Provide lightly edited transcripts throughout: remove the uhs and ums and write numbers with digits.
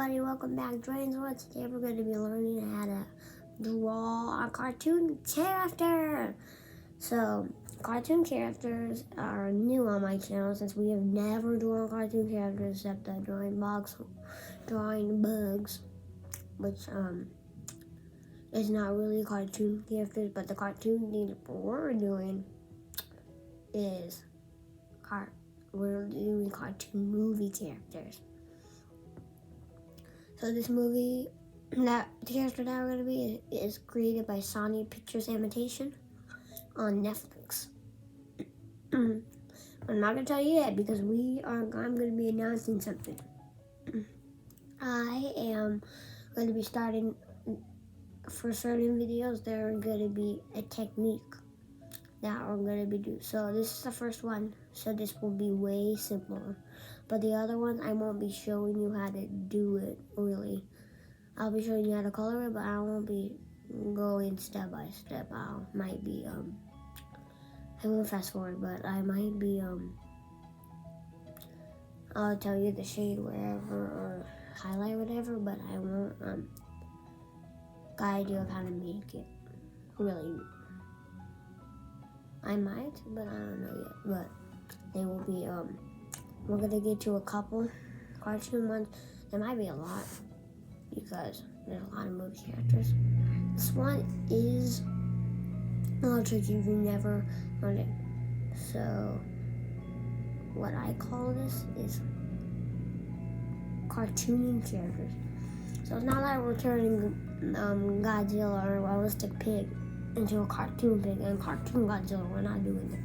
everybody, welcome back to Drain's World. Today we're going to be learning how to draw a cartoon character. So, cartoon characters are new on my channel since we have never drawn cartoon characters except the drawing bugs, which is not really cartoon characters, but the cartoon thing we're doing is we're doing cartoon movie characters. So this movie, the character that we're going to be is created by Sony Pictures Animation on Netflix. I'm not going to tell you yet because I'm going to be announcing something. I am going to be starting, for certain videos, there are going to be a technique that we're going to be doing. So this is the first one, so this will be way simpler. But the other one, I won't be showing you how to do it, really. I'll be showing you how to color it, but I won't be going step by step. I won't fast forward, but I might be, I'll tell you the shade wherever, or highlight whatever, but I won't, guide you of how to make it, really. I might, but I don't know yet, but they will be, we're gonna get to a couple cartoon ones. There might be a lot because there's a lot of movie characters. This one is a little tricky if you never learned it. So what I call this is cartooning characters. So it's not like we're turning Godzilla or a realistic pig into a cartoon pig and cartoon Godzilla. We're not doing that.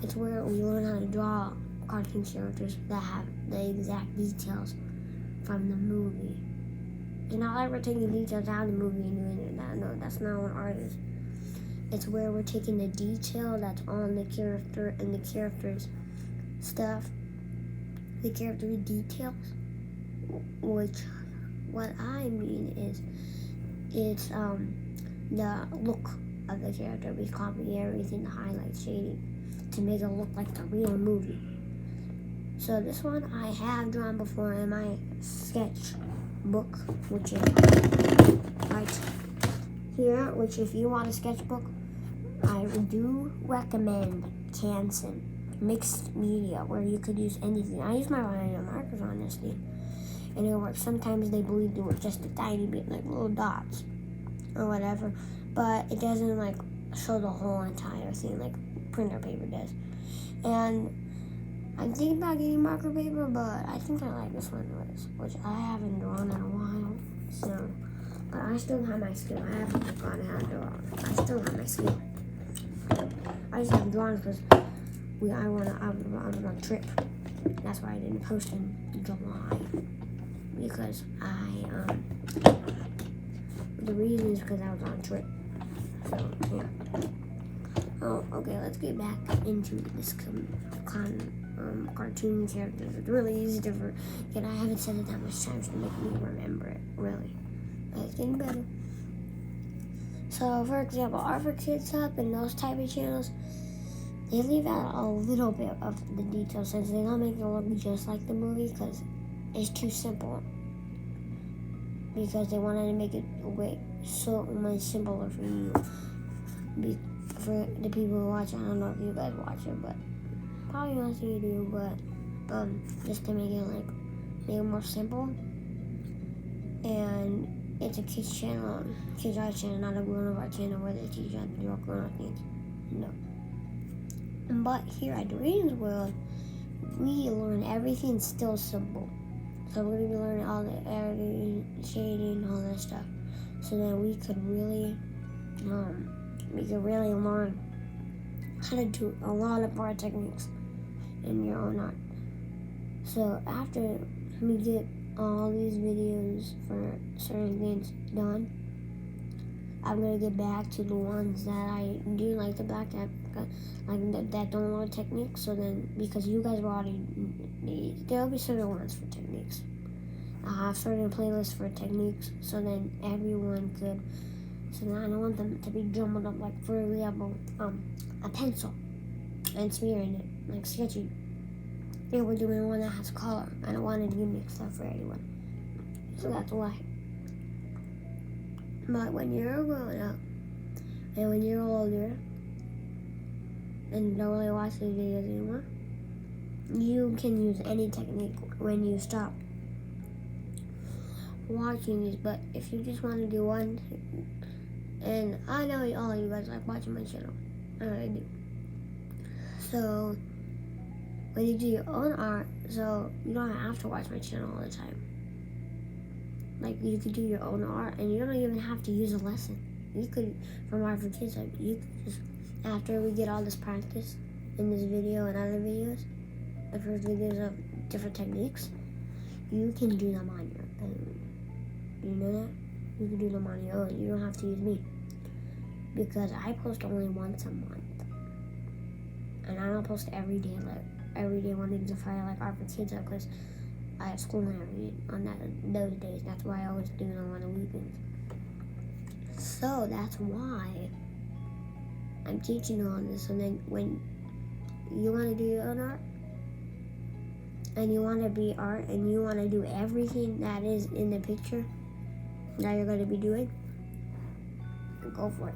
It's where we learn how to draw cartoon characters that have the exact details from the movie. It's not like we're taking details out of the movie and doing it. No, that's not what art is. It's where we're taking the detail that's on the character and the character's stuff, the character details, which what I mean is it's the look of the character. We copy everything, the highlights, shading, to make it look like the real movie. So this one I have drawn before in my sketch book, which is right here, which if you want a sketchbook, I do recommend Canson Mixed Media, where you could use anything. I use my vinyl markers on this thing, and it works. Sometimes they believe it was just a tiny bit, like little dots or whatever, but it doesn't like show the whole entire thing like printer paper does. And I'm thinking about getting marker paper, but I think I like this one, which I haven't drawn in a while. So, but I still have my skill. I haven't forgotten how to draw. I still have my skill. I just haven't drawn because I was on a trip. That's why I didn't post in July, because the reason is because I was on a trip. So yeah. Oh, okay. Let's get back into this cartoon characters. It's really easy to forget. I haven't said it that much times to make me remember it, really. But it's getting better. So, for example, Art for Kids Hub and those type of channels, they leave out a little bit of the details since they don't make it look just like the movie because it's too simple. Because they wanted to make it so much simpler for you. For the people who watch it. I don't know if you guys watch it, but probably most of you do, but just to make it more simple. And it's a kids channel, kids art channel, not a grown-up art channel where they teach you how to draw grown-up things. No. But here at Drain's World, we learn everything still simple. So we're gonna be learning all the editing, shading, all that stuff. So then we could really learn how to do a lot of art techniques in your own art. So after we get all these videos for certain things done, I'm gonna get back to the ones that I do like the back that don't learn techniques. So then, because you guys will already, there'll be certain ones for techniques. I'll have certain playlists for techniques, so then everyone could. So then I don't want them to be jumbled up, like for example, a pencil and smearing it, like sketching. Yeah, we're doing one that has color. I don't want it to be mixed up for everyone. So that's why. But when you're grown up and when you're older and don't really watch these videos anymore, you can use any technique when you stop watching these. But if you just want to do one, and I know all of you guys like watching my channel, I really do. So when you do your own art, so you don't have to watch my channel all the time. Like, you could do your own art and you don't even have to use a lesson. You could, from Art for Kids, like, you could just, after we get all this practice in this video and other videos, the first videos of different techniques, you can do them on your own. Do you know that? You can do them on your own. You don't have to use me. Because I post only once a month. And I don't post every day, like, every day Monday to Friday, like Art for Kids, because I have school and everything on those days. That's why I always do them on the weekends. So that's why I'm teaching you all this. And then when you want to do your own art, and you want to be art, and you want to do everything that is in the picture that you're going to be doing, go for it.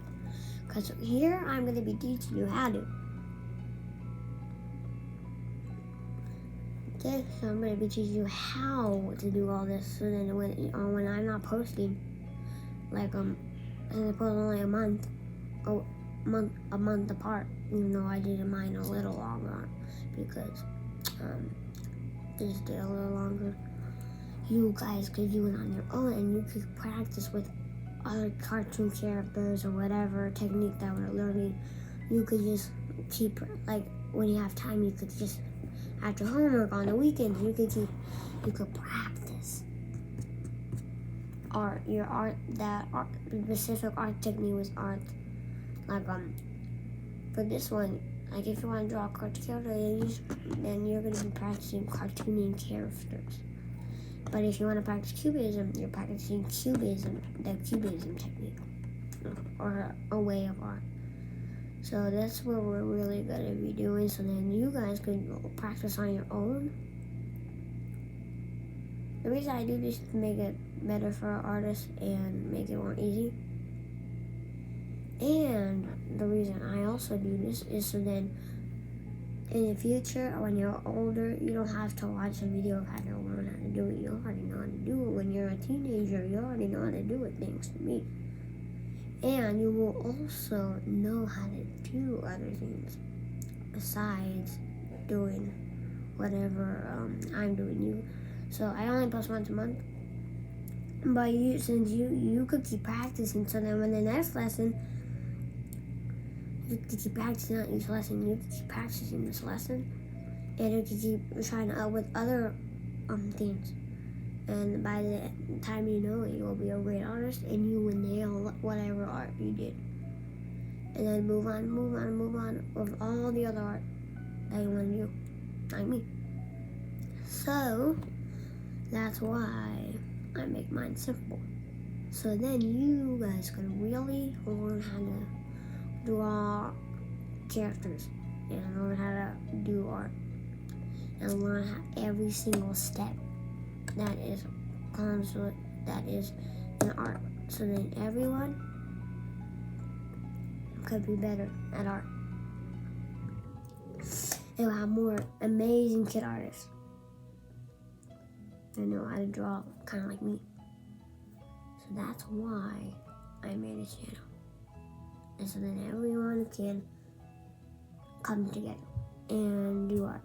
Because here I'm going to be teaching you how to. Okay, so I'm going to be teaching you how to do all this. So then when I'm not posting, like and I post only a month apart, even though I did mine a little longer because just did a little longer. You guys could do it on your own, and you could practice with other cartoon characters or whatever technique that we're learning. You could just keep, like, when you have time, you could just, after homework on the weekends, you could practice art, your art, that art, specific art technique was art. Like, for this one, like, if you want to draw a cartoon character, then you're going to be practicing cartooning characters. But if you want to practice cubism, you're practicing cubism, the cubism technique, or a way of art. So that's what we're really going to be doing. So then you guys could practice on your own. The reason I do this is to make it better for artists and make it more easy. And the reason I also do this is so then in the future, when you're older, you don't have to watch a video of how to learn how to do it. You already know how to do it. When you're a teenager, you already know how to do it, thanks to me. And you will also know how to do other things besides doing whatever I'm doing. So I only post once a month. But since you could keep practicing, so then when the next lesson, you could keep practicing on each lesson. You could keep practicing this lesson, and you could keep trying out with other things. And by the time you know it, you will be a great artist, and you will nail whatever art you did. And then move on with all the other art that you want to do, like me. So that's why I make mine simple. So then you guys can really learn how to draw characters and learn how to do art and learn how every single step that is in art. So then everyone could be better at art. And we'll have more amazing kid artists that know how to draw kind of like me. So that's why I made a channel. And so then everyone can come together and do art.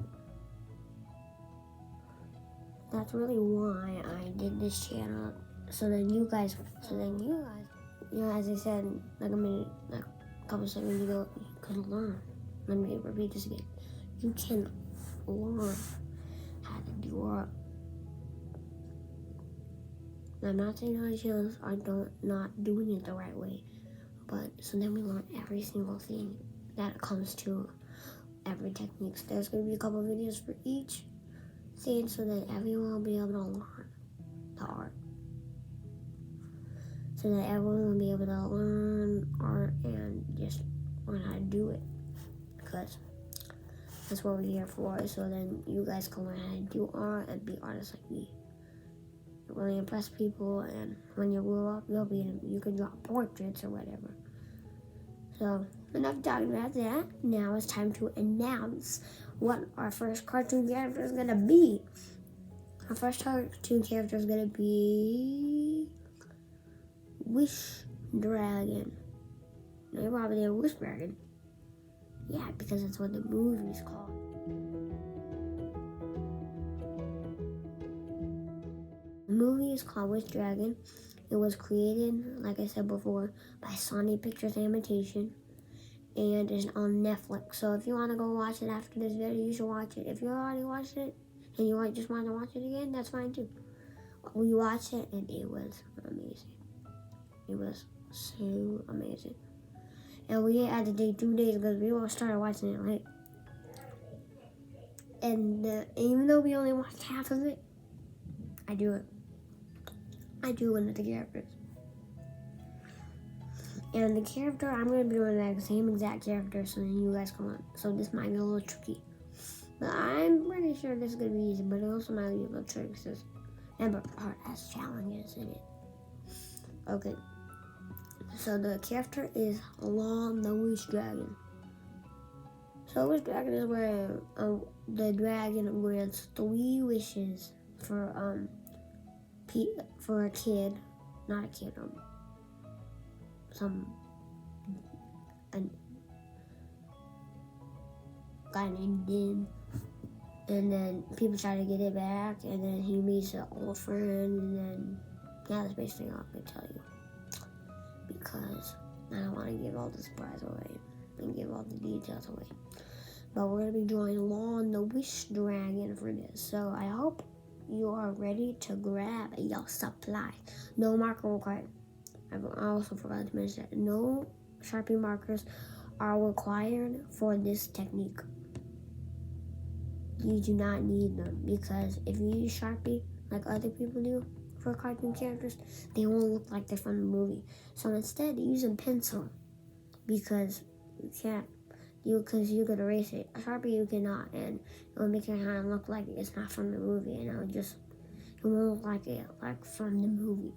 That's really why I did this channel. So then you guys, you know, as I said, like a couple seconds ago, you can learn. Let me repeat this again. You can learn how to do art. Now, I'm not saying other channels are not doing it the right way, but so then we learn every single thing that comes to every technique. So there's going to be a couple videos for each thing so that everyone will be able to learn the art. So that everyone will be able to learn art and just learn how to do it. Because that's what we're here for. So then you guys can learn how to do art and be artists like me. really impress people, and when you grow up, you can draw portraits or whatever. So, enough talking about that. Now it's time to announce what our first cartoon character is gonna be. Our first cartoon character is gonna be Wish Dragon. They probably a Wish Dragon. Yeah, because that's what the movie's called. The movie is called Wish Dragon. It was created, like I said before, by Sony Pictures Animation, and is on Netflix. So if you want to go watch it after this video, you should watch it. If you already watched it and you just want to watch it again, that's fine too. We watched it and it was amazing. It was so amazing. And we had to take 2 days because we all started watching it late. And even though we only watched half of it, I do one of the characters. And the character, I'm going to be doing that same exact character so then you guys can learn. So this might be a little tricky. But I'm pretty sure this is going to be easy, but it also might be a little tricky because every part has challenges in it. Okay. So the character is Long the Wish Dragon. So Wish Dragon is where the dragon grants 3 wishes for a kid, not a kid, a guy named Din, and then people try to get it back, and then he meets an old friend, and then that's basically all I can tell you, because I don't want to give all the surprise away and give all the details away. But we're going to be drawing Long the Wish Dragon for this, so I hope you are ready to grab your supply. No marker required. I also forgot to mention that no Sharpie markers are required for this technique. You do not need them because if you use Sharpie like other people do for cartoon characters, they won't look like they're from the movie. So instead, use a pencil because you can't. Because you could erase it. A Sharpie you cannot, and it will make your hand look like it's not from the movie, and it won't look like it like from the movie.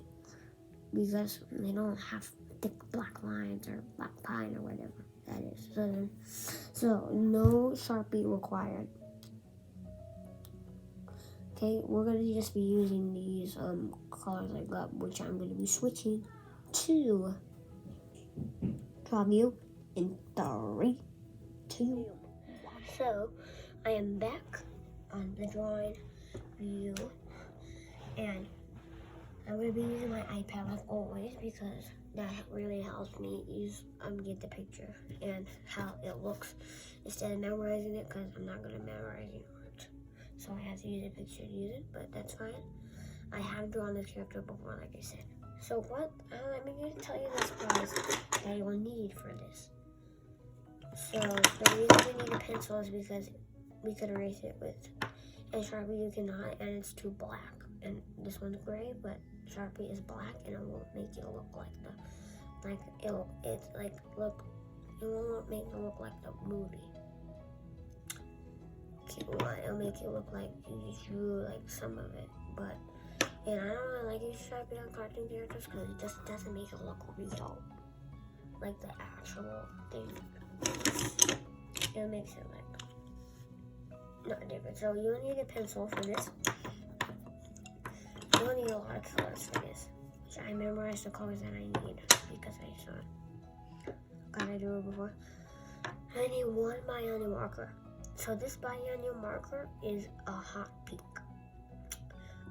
Because they don't have thick black lines or black pine or whatever that is. So no Sharpie required. Okay, we're gonna just be using these colors like that, which I'm gonna be switching to draw you in 3, 2. So I am back on the drawing view, and I'm going to be using my iPad like always because that really helps me get the picture and how it looks instead of memorizing it, because I'm not good at memorizing words. So I have to use a picture to use it, but that's fine. I have drawn this character before, like I said. So let me just tell you the supplies that you will need for this. So the reason we need a pencil is because we could erase it with a Sharpie you cannot, and it's too black. And this one's gray, but Sharpie is black, and it won't make it look like it won't make it look like the movie. It'll make it look like you just drew like some of it, and I don't really like using Sharpie on cartoon characters because it just doesn't make it look real, like the actual thing. It makes it like not different. So you'll need a pencil for this. You'll need a lot of colors for this, which I memorized the colors that I need because I saw it. Gotta do it before. I need 1 biannual marker. So this biannual marker is a hot pink.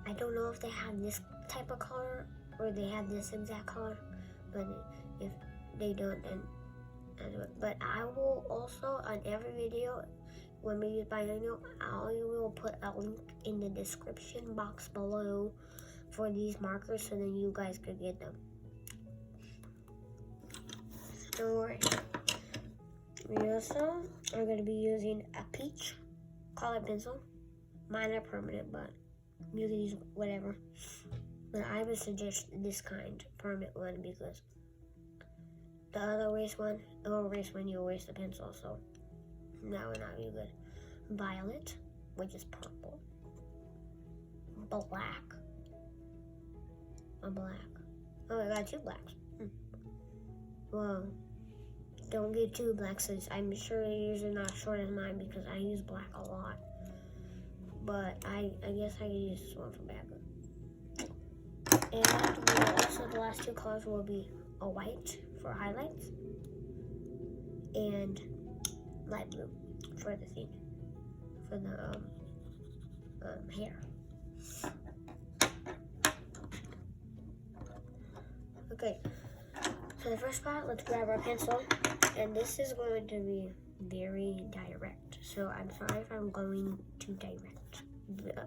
I don't know if they have this type of color or they have this exact color, but if they don't, then I do it. But I will also, on every video, when we use biannual, I will put a link in the description box below for these markers so then you guys could get them. Don't worry. We also are going to be using a peach colored pencil. Mine are permanent, but you can use whatever. But I would suggest this kind, permanent one, because the other erase one, it will erase when you erase the pencil, so that would not be good. Violet, which is purple. Black, a black. Oh, I got 2 blacks. Well, don't get 2 blacks since I'm sure yours are not short as mine because I use black a lot. But I guess I can use this one for backup. And also the last 2 colors will be a white for highlights and light blue for the thing, for the hair. Okay, so the first spot, let's grab our pencil, and this is going to be very direct. So I'm sorry if I'm going too direct,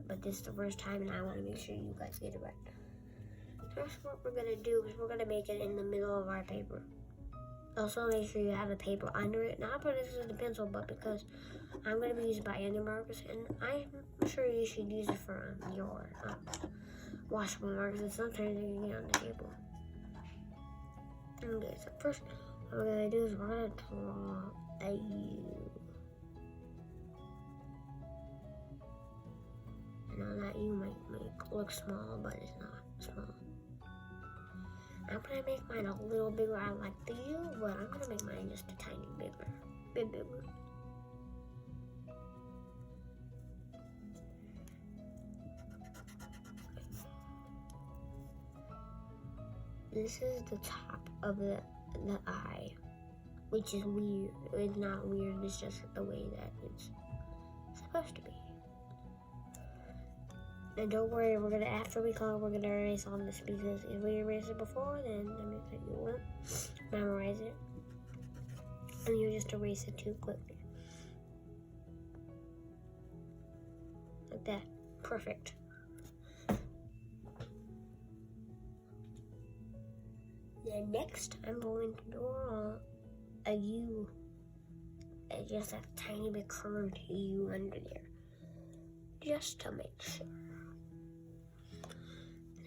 but this is the first time and I want to make sure you guys get it right. First, what we're gonna do is we're gonna make it in the middle of our paper. Also, make sure you have the paper under it, not because this is the pencil, but because I'm gonna be using by end markers, and I'm sure you should use it for your washable markers, and sometimes you can get on the table. Okay, so first, what we're gonna do is we're gonna draw a U. I know that U might look small, but it's not small. I'm gonna make mine a little bigger. I like the U, but I'm gonna make mine just a tiny bigger. Bit bigger. This is the top of the eye, which is weird. It's not weird, it's just the way that it's supposed to be. And don't worry, after we color, we're gonna erase all this, because if we erase it before, then that means that you won't memorize it, and you just erase it too quickly. Like that. Perfect. Then next, I'm going to draw a U, just a tiny bit curved U under there, just to make sure.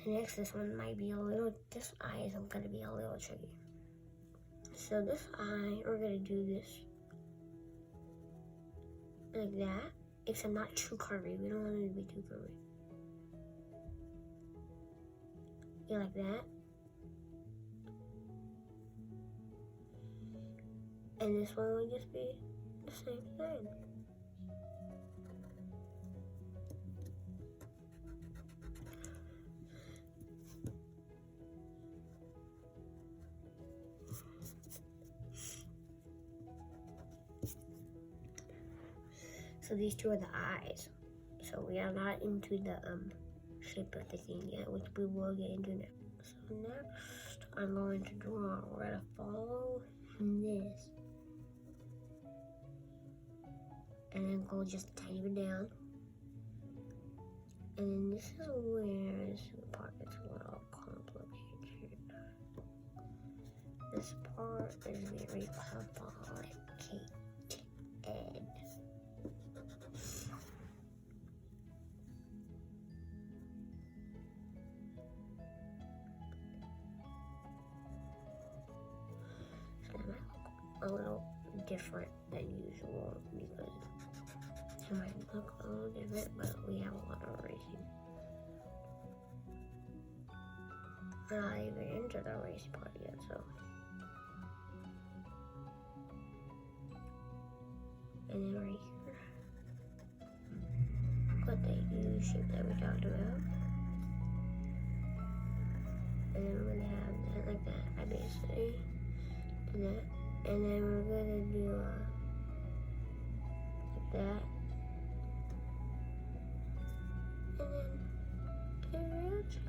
Next, this one might be this eye is going to be a little tricky. So this eye, we're going to do this like that, except not too curvy. We don't want it to be too curvy. Yeah, like that. And this one will just be the same thing. So these 2 are the eyes. So we are not into the shape of the thing yet, which we will get into next. So next, I'm going to draw. We're gonna follow this, and then go just a tiny bit down. And then this is where this part gets a little complicated. This part is very complicated. A little different than usual, because it might look a little different, but we have a lot of erasing. We're not even into the erasing part yet, so. And then right here, put the U shape that we talked about. And then we're gonna have that like that. I basically do that. And then we're gonna do like that. And then erase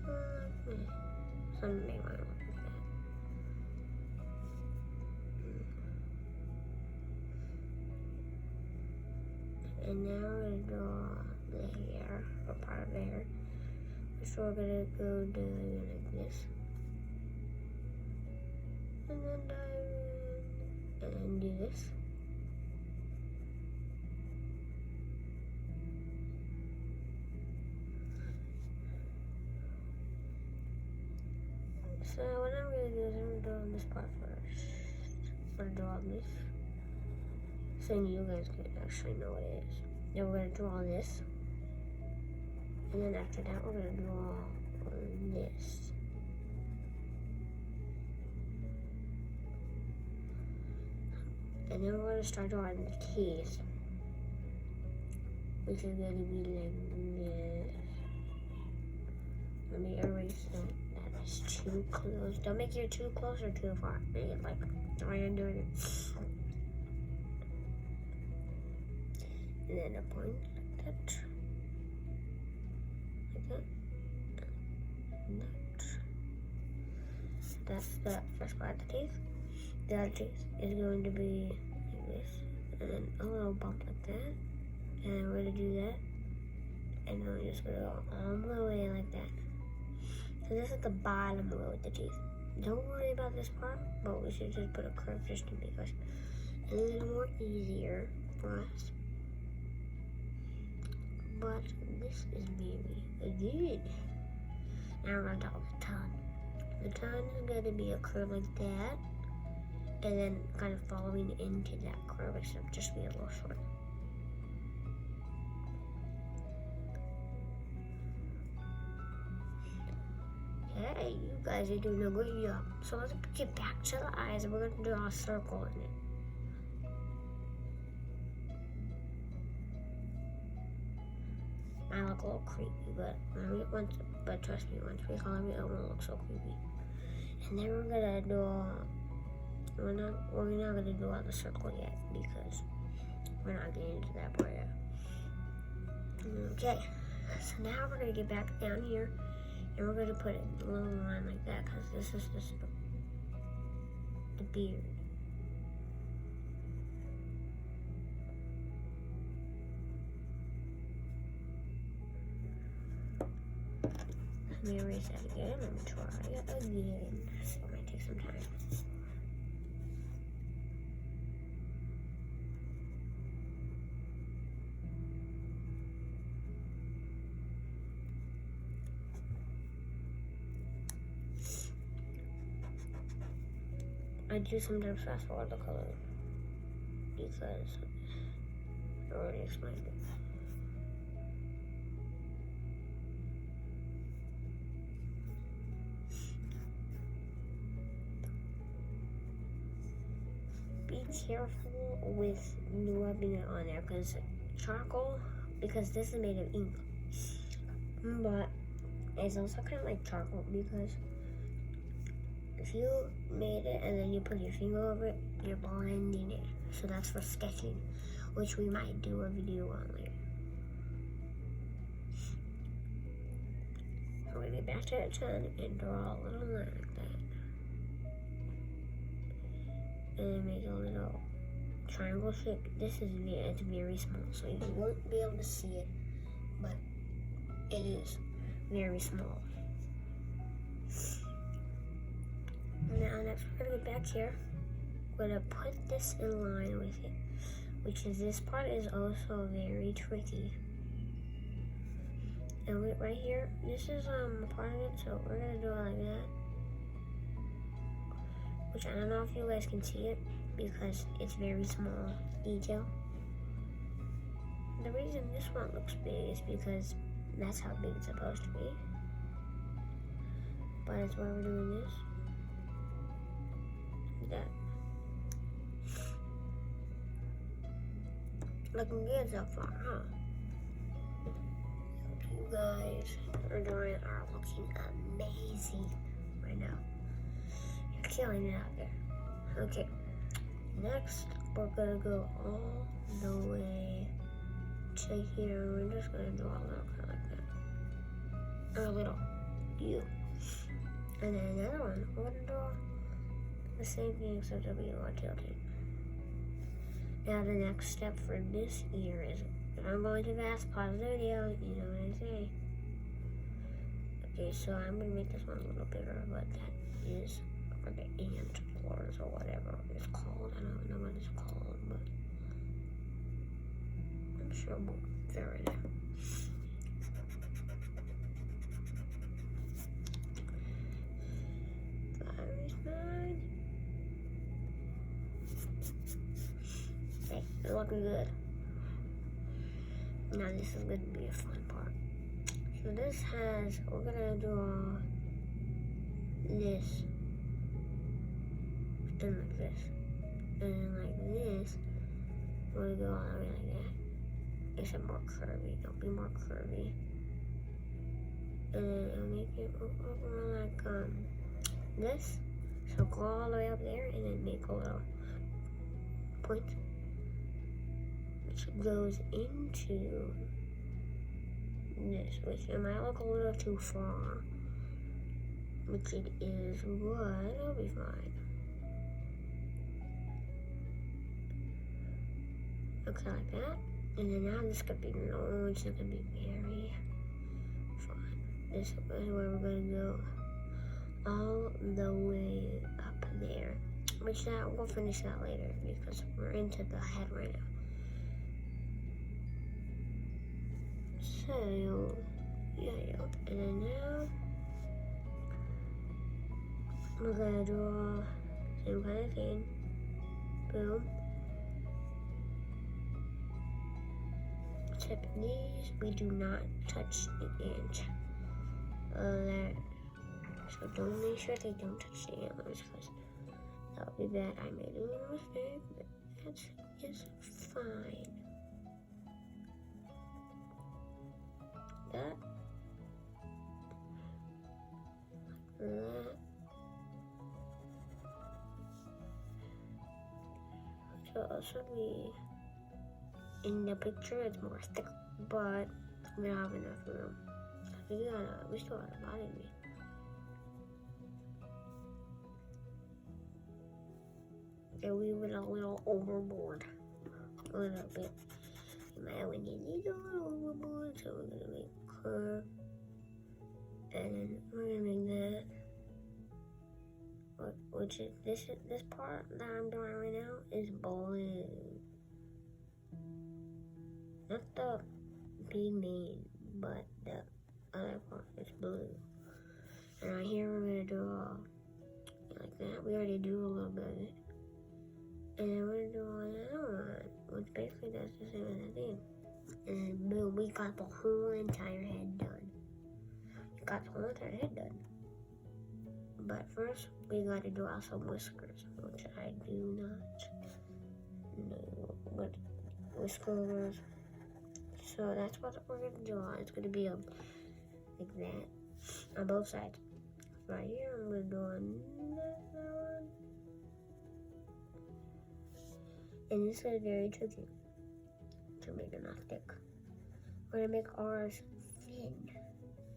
like this. Some may want to look like that. And now we're gonna draw the hair, or part of the hair. So we're gonna go down like this. And then dive in, and then do this. So what I'm going to do is I'm going to draw this part first. I'm going to draw this, so you guys can actually know what it is. Then we're going to draw this. And then after that we're going to draw this. And then we're going to start drawing the teeth, which is going to be like this. Let me erase that. That is too close. Don't make it too close or too far. Make it like I am doing it. And then a point like that. Like that. And that. That's the first part of the teeth. The other teeth is going to be like this. And then a little bump like that. And then we're going to do that. And then we're just going to go all the way like that. So this is the bottom row of the teeth. Don't worry about this part, but we should just put a curve just to make us a little more easier for us. But this is very good. Now we're going to draw the tongue. The tongue is going to be a curve like that, and then kind of following into that curve, except just be a little short. Hey, you guys are doing a great job. So let's get back to the eyes, and we're going to draw a circle in it. Might look a little creepy, but trust me, once we color it, it won't look so creepy. And then we're gonna do. We're not gonna do all the circle yet because we're not getting into that part yet. Okay, so now we're gonna get back down here, and we're gonna put a little line like that because this is just the beard. Let me erase that again. Let me try it again. So it might take some time. I do sometimes fast forward the color because I already explained it. Be careful with rubbing it on there because charcoal, because this is made of ink, but it's also kind of like charcoal because if you made it and then you put your finger over it, you're blending it. So that's for sketching, which we might do a video on later. I'm gonna get back to that 10 and draw a little line like that. And then make a little triangle shape. It's very small, so you won't be able to see it, but it is very small. Now next we're gonna get back here. We're gonna put this in line with it, which is this part is also very tricky. And right here, this is part of it, so we're gonna do it like that. Which I don't know if you guys can see it because it's very small detail. The reason this one looks big is because that's how big it's supposed to be. But that's why we're doing this. That. Looking good so far, huh? You guys are looking amazing right now. You're killing it out there. Okay, next we're gonna go all the way to here. We're just gonna draw a little kind of like that. Or a little U. And then another one, we're gonna draw the same thing except it'll be more tilted. Now the next step for this ear is, if I'm going too fast, pause the video, you know what I say. Okay, so I'm gonna make this one a little bigger, but that is for the ant claws or whatever it's called. I don't know what it's called, but I'm sure we'll figure it out. Okay, it's looking good. Now this is going to be a fun part. So this has, we're gonna draw this and like this, and then like this, we're gonna go all the way like that. Except more curvy, it'll be more curvy. And then I'll make it more like this. So go all the way up there and then make a little point which goes into this, which it might look a little too far, which it is, but it'll be fine. Looks like that. And then now this could be long, which is gonna be very fun. This is where we're gonna go all the way up there. Which that we'll finish that later because we're into the head right now. So yeah, and then now we're gonna draw same kind of thing. Boom. Except these we do not touch the edge. There. So don't make sure they don't touch the antlers because that would be bad. I made a little mistake, but that is fine. That. That. So also in the picture it's more thick, but we don't have enough room. We still got a lot in me. And we went a little overboard. A little bit. We went a little overboard, so we're gonna make a curve. And then we're gonna make that. Which is this part that I'm doing right now is blue. Not the big main, but the other part is blue. And right here we're gonna draw like that. We already do a little bit of it. And then we're doing another one, which basically does the same as I did. And boom, we got the whole entire head done. We got the whole entire head done. But first, we gotta draw some whiskers, which I do not know what whiskers. So that's what we're gonna draw. It's gonna be like that on both sides. Right here, I'm gonna draw another one. And this is very tricky to make it not thick. We're gonna make ours thin.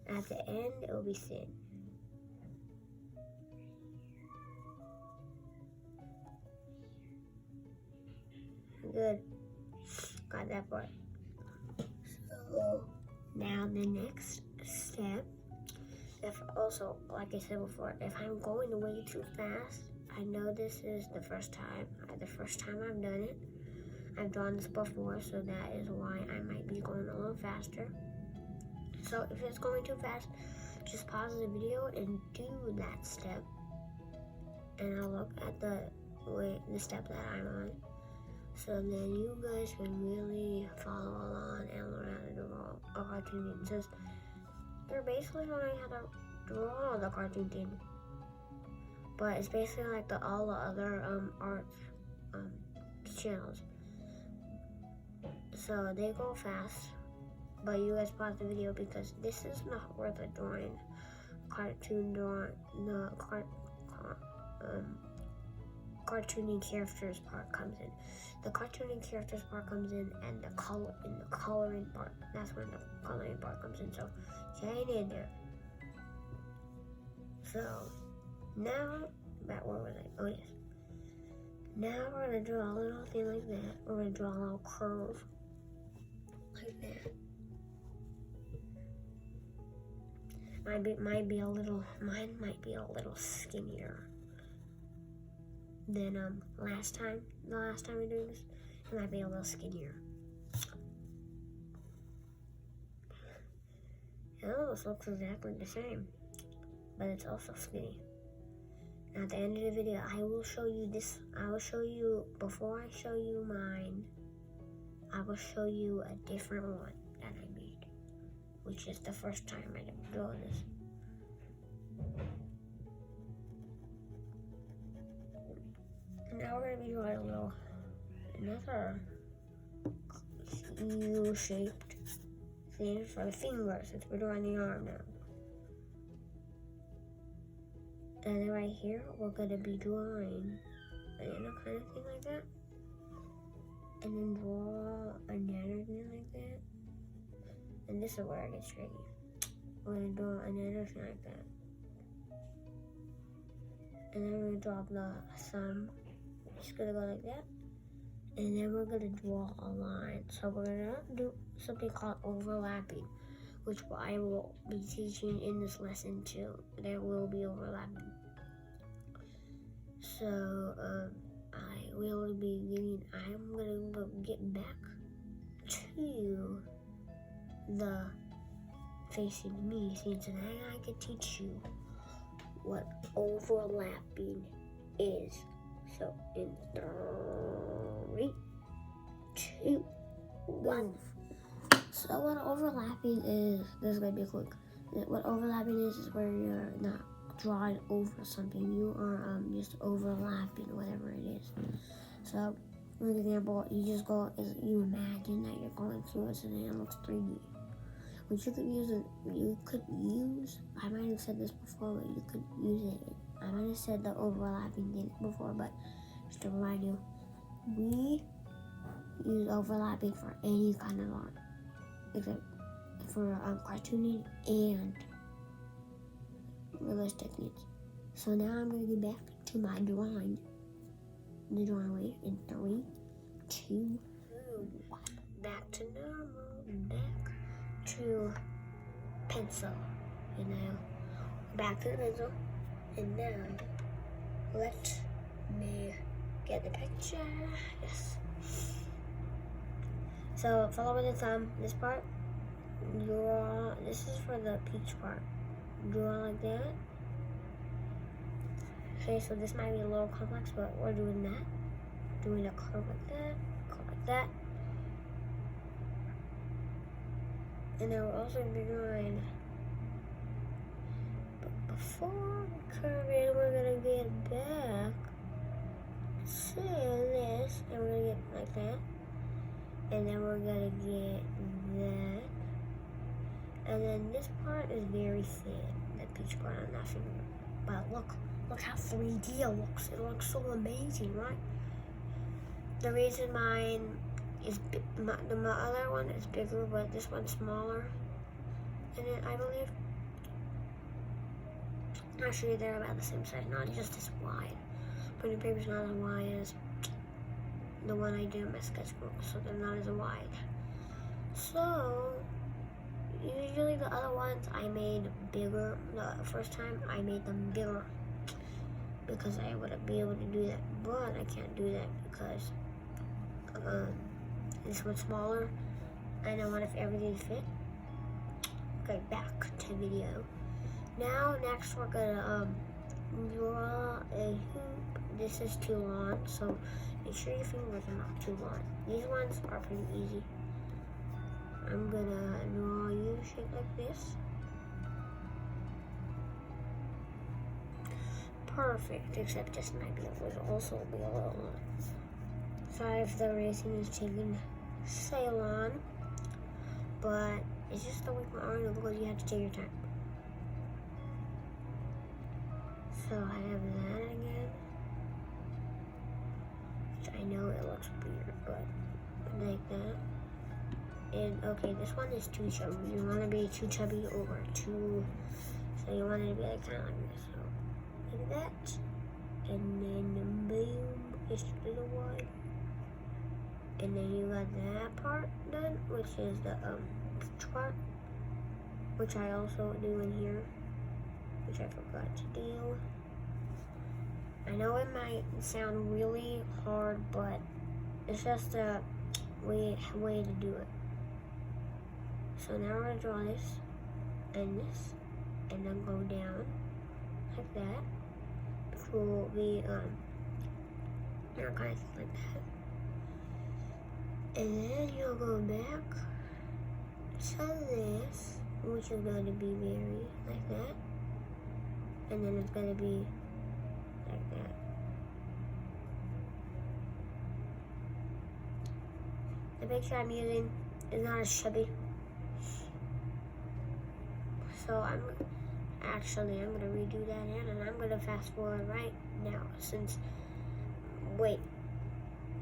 At the end, it will be thin. Good. Got that part. So now the next step, if also, like I said before, if I'm going way too fast, I know this is the first time I've done it. I've drawn this before, so that is why I might be going a little faster. So if it's going too fast, just pause the video and do that step. And I'll look at the step that I'm on. So then you guys can really follow along and learn how to draw a cartoon theme. Since they're basically learning how to draw the cartoon theme. But it's basically like all the other art channels. So they go fast, but you guys pause the video because this is not worth a drawing. Cartooning characters part comes in. The cartooning characters part comes in, and the coloring part. That's when the coloring part comes in. So get in there. So now that where was I? Oh yes. Now we're gonna draw a little thing like that. We're gonna draw a little curve like that. Mine might be a little skinnier than the last time we did this. It might be a little skinnier. It almost looks exactly the same, but it's also skinny. At the end of the video, I will show you this. Before I show you mine, I will show you a different one that I made. which is the first time I ever draw this. Now we're gonna be drawing another U-shaped thing for the finger, since we're drawing the arm now. And then right here, we're gonna be drawing another kind of thing like that. And then draw another thing like that. And this is where it gets tricky. We're gonna draw another thing like that. And then we're gonna draw the thumb. Just gonna go like that. And then we're gonna draw a line. So we're gonna do something called overlapping, which I will be teaching in this lesson too. There will be overlapping. So I will be I'm gonna get back to the facing me, since then I can teach you what overlapping is. So in 3, 2, 1. So what overlapping is, this is gonna be quick. What overlapping is where you're not drawing over something. You are just overlapping whatever it is. So for example, you imagine that you're going through it and it looks 3D. Which you could use, I might have said this before, but you could use it. I might have said the overlapping thing before, but just to remind you, we use overlapping for any kind of art, except for cartooning and realistic needs. So now I'm going to get back to my drawing. The drawing way in 3, 2, 1. Back to normal. Back to pencil. And now back to the pencil. And now let me get the picture. Yes. So follow with the thumb. This part, draw. This is for the peach part. Draw like that. Okay, so this might be a little complex, but we're doing that. Doing a curve like that, And then we're also going to be drawing. But before curving, we're going to get back to this, and we're going to get like that. And then we're going to get that. And then this part is very thin, the peach part on that finger. But look how 3D it looks. It looks so amazing, right? The reason mine is my other one is bigger, but this one's smaller. And then I believe, actually they're about the same size, not just as wide. Printing paper's not as wide as the one I did in my sketchbook, so they're not as wide. So usually the other ones I made bigger. The first time I made them bigger because I wouldn't be able to do that, but I can't do that because this one's smaller and I want if everything fit. Okay, back to video. Now next we're gonna draw a hoop. This is too long, so make sure your fingers are not too long. These ones are pretty easy. I'm gonna draw you shape like this. Perfect, except this might be also be a little long. Sorry if the racing is taking so long, but it's just the way my arm is because you have to take your time. So I have that again, which I know it looks weird, but like that. And okay, this one is too chubby. You want to be too chubby over too, so you want it to be like kind of like this. So like that, and then boom, it's a little wide. And then you got that part done, which is the peach part, which I also do in here, which I forgot to do. I know it might sound really hard, but it's just a way to do it. So now we're gonna draw this, and then go down like that, which will be kind of like that. And then you'll go back to this, which is going to be very like that, and then it's going to be like that. The picture I'm using is not as chubby, so I'm going to redo that in, and I'm going to fast forward right now,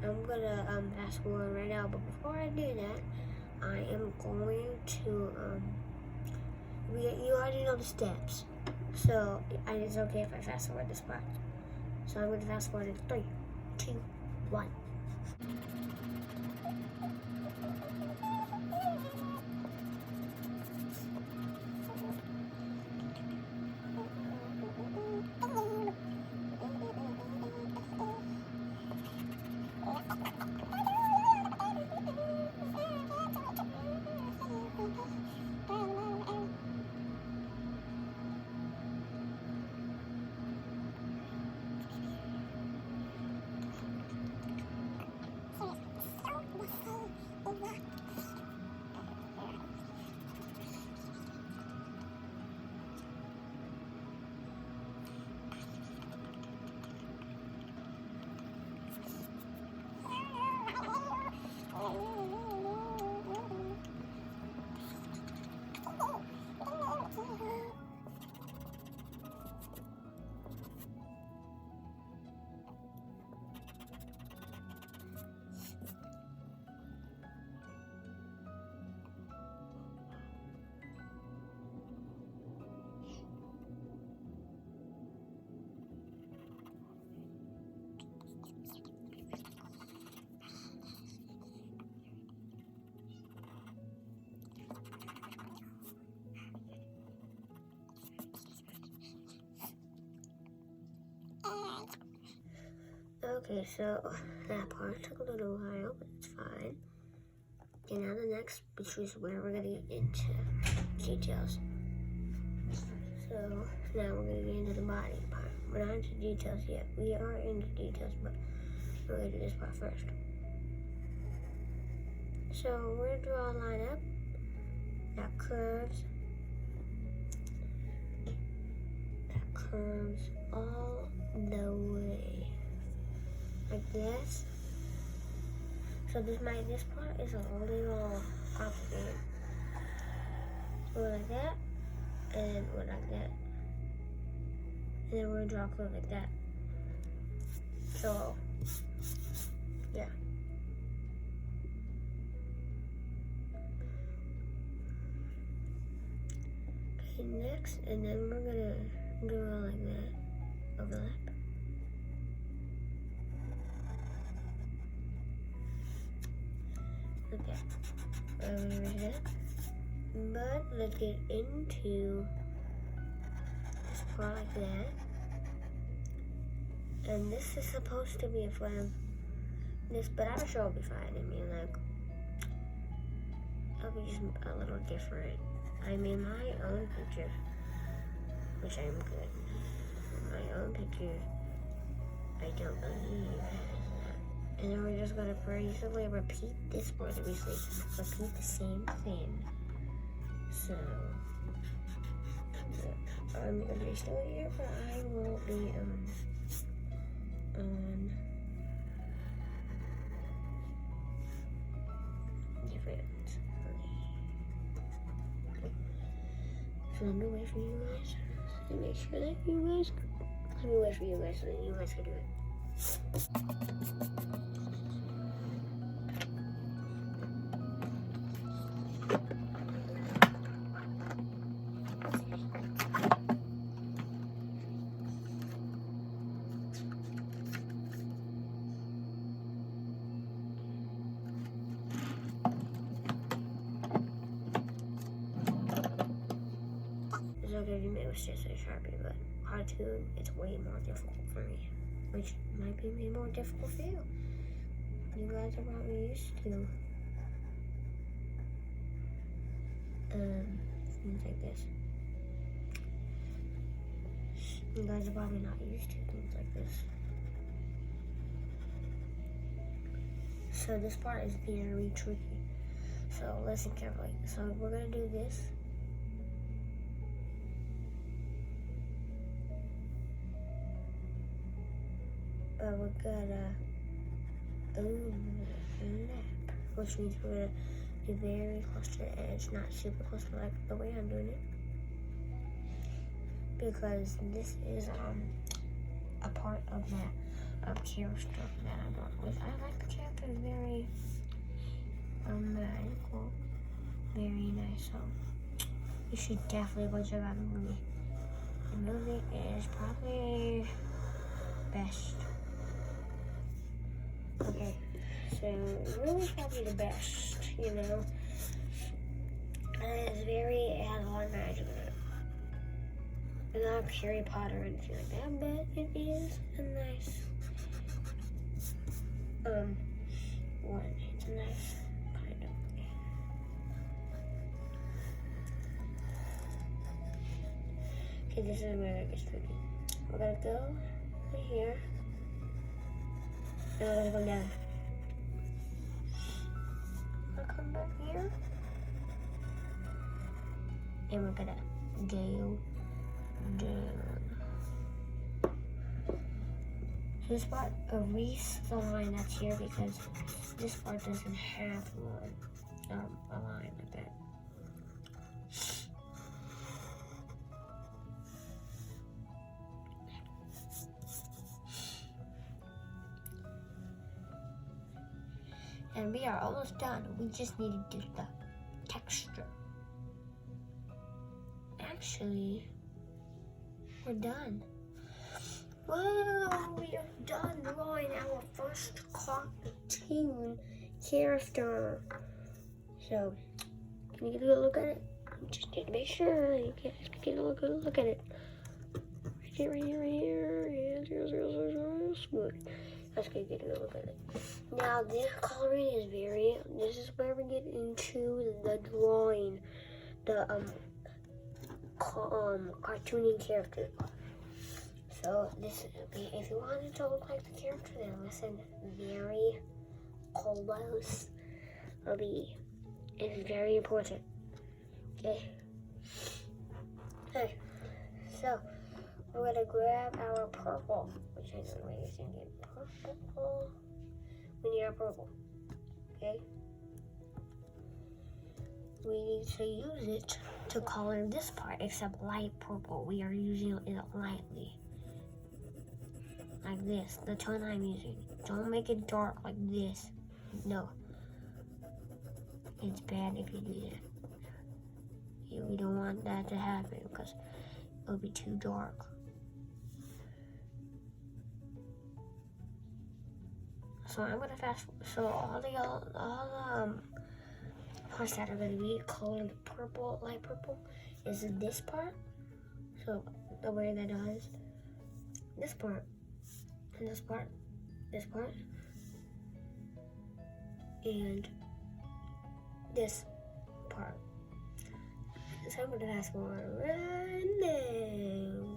I'm going to fast forward right now, but before I do that, I am going to, you already know the steps, so it's okay if I fast forward this part. So I'm going to fast forward in 3, 2, 1. Okay, so that part took a little while, but it's fine. And now the next, which is where we're going to get into details. So now we're going to get into the body part. We're not into details yet. We are into details, but we're going to do this part first. So we're going to draw a line up that curves all the way. Like this. So this part is a little complicated. So we're like that, and we're like that. And then we're gonna draw a curve like that. So yeah. Okay, next, and then we're gonna draw like that. Overlap. Okay, but let's get into this part like that. And this is supposed to be a frame. But I'm sure it'll be fine. I mean, like, it'll be just a little different. I mean, my own picture, which I'm good. My own picture, I don't believe. And then we're just gonna basically repeat this part. Repeat the same thing. So I'm gonna be still here, but I will be on. Different. So let me wait for you guys. Let me make sure that you guys. Let me wait for you guys so that you guys can do it. It's okay to make mistakes with Sharpie, but cartoon, it's way more difficult for me, which might be way more difficult for you. You guys are probably used to things like this. You guys are probably not used to things like this. So this part is very tricky. So listen carefully. So we're gonna do this. we're gonna lap, which means we're gonna be very close to the edge, not super close to like the way I'm doing it, because this is a part of that character that I'm doing with. I like the character, it's very magical, very nice. So you should definitely go check out the movie. The movie is probably best. Okay, so really probably the best, you know. And it has a lot of magic in it. And not Harry Potter or anything like that, but it is a nice one. It's a nice kind of. Okay, this is where it gets tricky. We're gonna go right here. And we're gonna go down. I'll come back here. And we're gonna go down. This part erase the line that's here because this part doesn't have one, a line like that. And we are almost done. We just need to do the texture. Actually, we're done. Whoa, we are done drawing our first cartoon character. So, can you get a good look at it? Just need to make sure you get a good look at it. Right here, right here, right here. Yes, good. Let's get a good look at it. Now, this coloring is this is where we get into the drawing, the cartooning character. So this would be, if you wanted to look like the character, then listen very close. It's very important. Okay. Okay. So we're gonna grab our purple, which I don't know where you can get purple. We need our purple. Okay. We need to use it to color this part, except light purple. We are using it lightly. Like this, the tone I'm using. Don't make it dark like this. No. It's bad if you do that. Yeah, we don't want that to happen because it'll be too dark. So I'm gonna so all the parts that are gonna be colored purple, light purple, is this part. So the way that does this part, and this part, and this part. So I'm gonna ask more right now.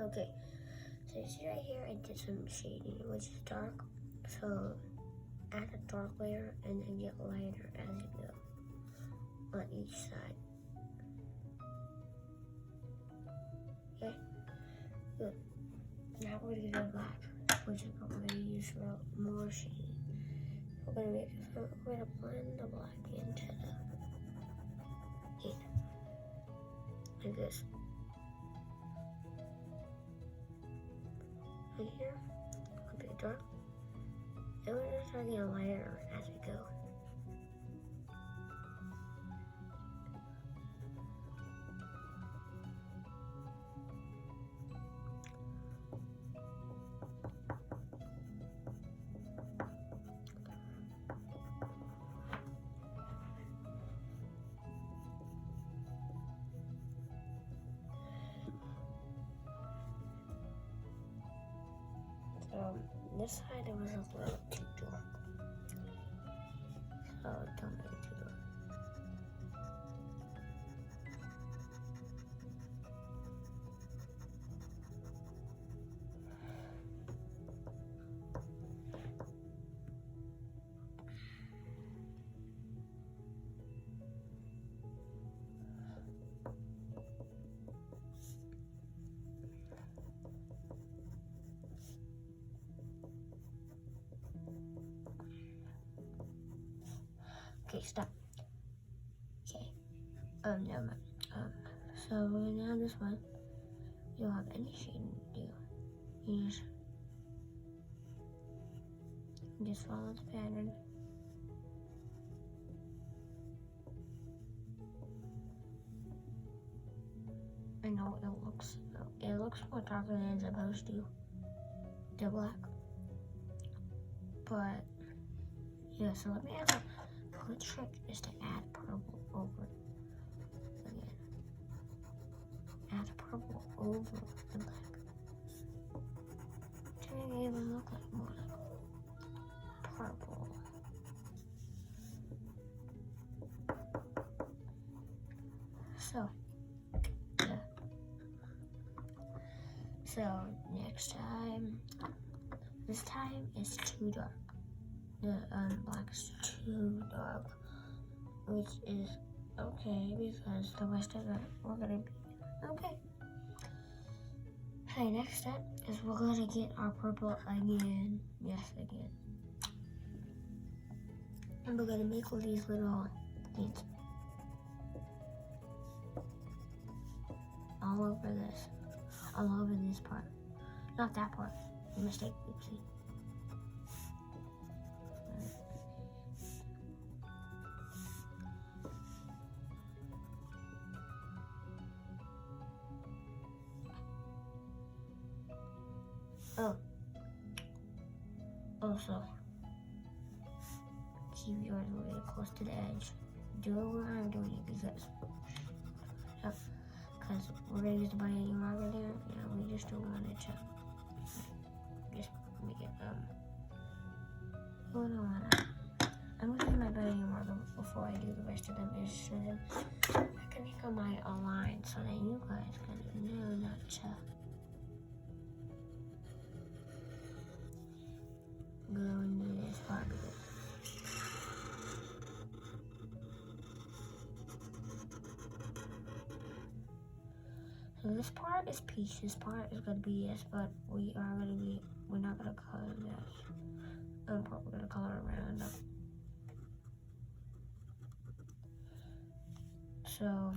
Okay, so you see right here, I did some shading, which is dark. So add a dark layer and then get lighter as you go on each side. Okay, good. Now we're gonna do black, which is what we're gonna use for more shading. We're gonna blend the black into the like this. Right here, a bit dark. And we're gonna start getting lighter as we go. This side it was a little too dark, so don't make it too dark. Okay, stop. Okay. Never mind. So now this one, you don't have any shading to do. You just follow the pattern. I know it looks more darker than it's supposed to, the black. But yeah, so let me add a good trick is to add purple over it again. Add purple over the black. To make it even look like more like purple. So yeah. So next time, this time is too dark. The black is too dark, which is okay because the rest of it we're gonna be okay. Okay, next step is we're gonna get our purple again. Yes, again. And we're gonna make all these little things all over this, all over this part. Not that part. Mistake, oopsie. Also, keep yours really close to the edge. Do it where I'm doing it because we're gonna use the binding marker there, and we just don't want it to just make it I'm gonna use my binding marker before I do the rest of them, is so then I can make my align so that you guys can know not to go into this part of it. So this part is peach, this part is gonna be yes, but we're not gonna color this. We're gonna color around them. So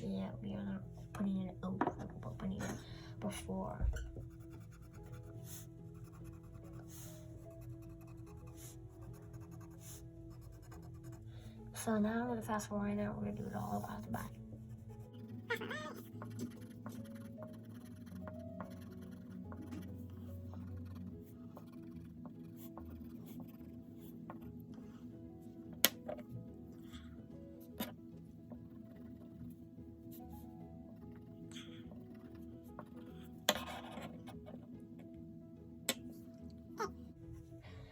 yeah, we are not putting it over, we're putting it before. So now I'm gonna fast forward right now, we're gonna do it all across the body.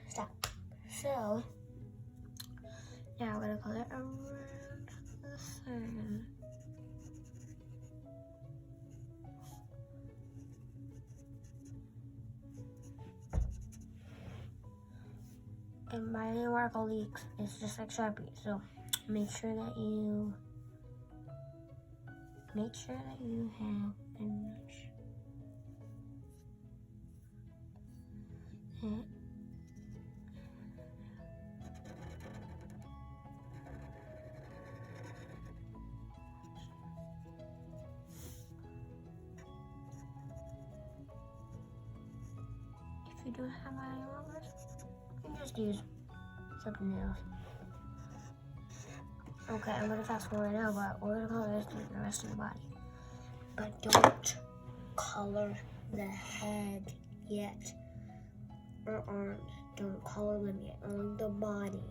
Stop. So now we're gonna color around the sun. And my name Marco leaks. It's just like Sharpie. So make sure that you have a notch. If you don't have any markers, you can just use something else. Okay, I'm gonna fast forward now, but we're gonna color the rest of the body. But don't color the head yet, or arms. Don't color them yet, only the body.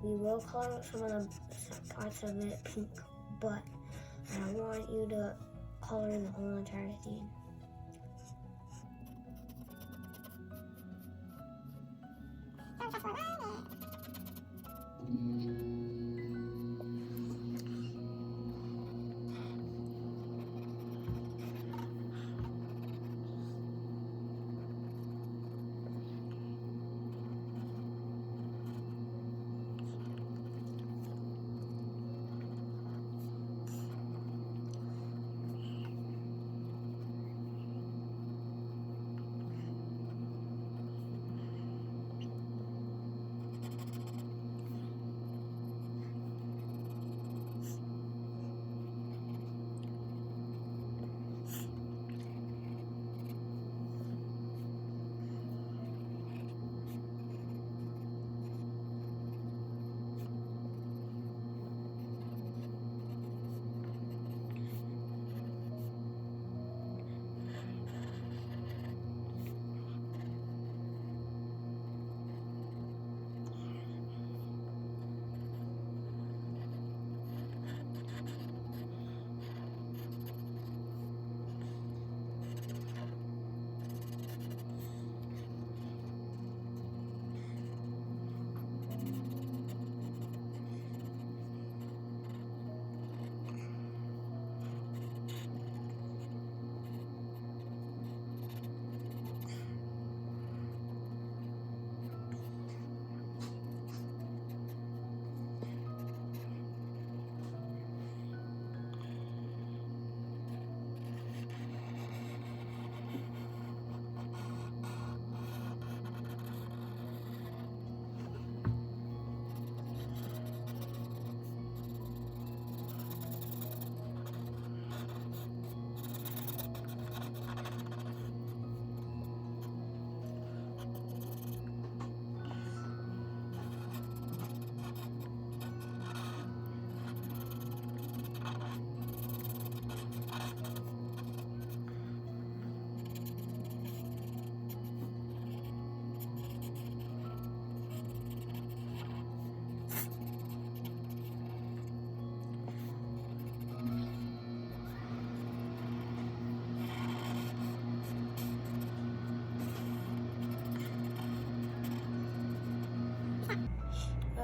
We will color some of the parts of it pink, but I don't want you to color the whole entire thing.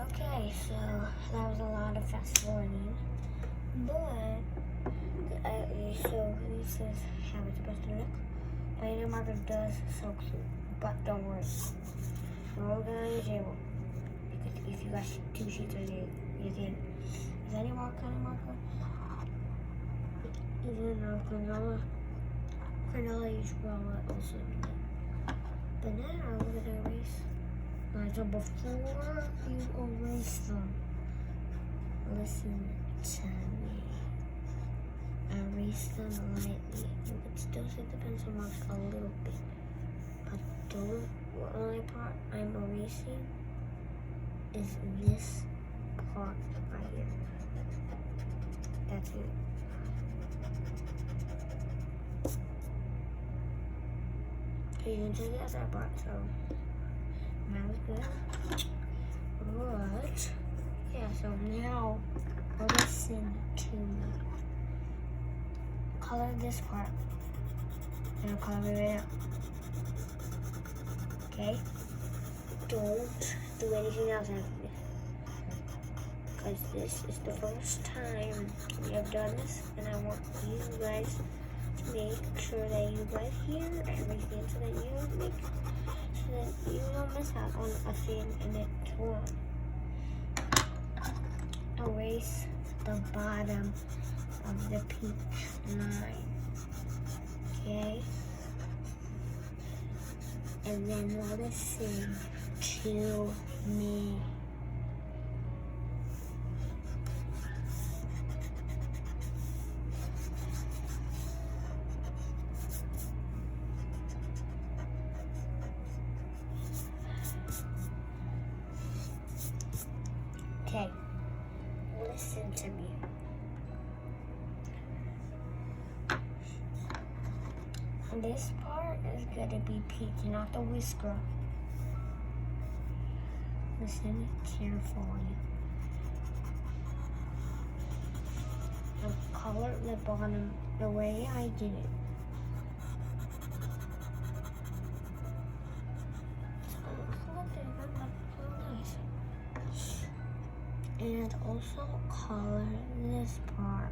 Okay, so that was a lot of fast forwarding, but so this is how it's supposed to look. My new marker does so cute, but don't worry, we're all gonna use it because if you got two sheets of it, you can. Is any more kind of marker? Even though granola you should probably also do that. But now we're gonna erase. Alright, so before you erase them, listen to me. Erase them lightly. You can still see the pencil marks a little bit, but the only part I'm erasing is this part right here. That's it. You can see the other part, so that was good. But yeah, so now listen to me. Color this part, and I'll color it right up. Okay? Don't do anything else after this, because this is the first time we have done this, and I want you guys to make sure that you guys hear everything, so that you make so you don't miss out on a thing in it too. Erase the bottom of the peach line. Okay? And then listen to me. Okay, listen to me. This part is gonna be peach, not the whisker. Listen carefully. And color the bottom the way I did it. And also color this part.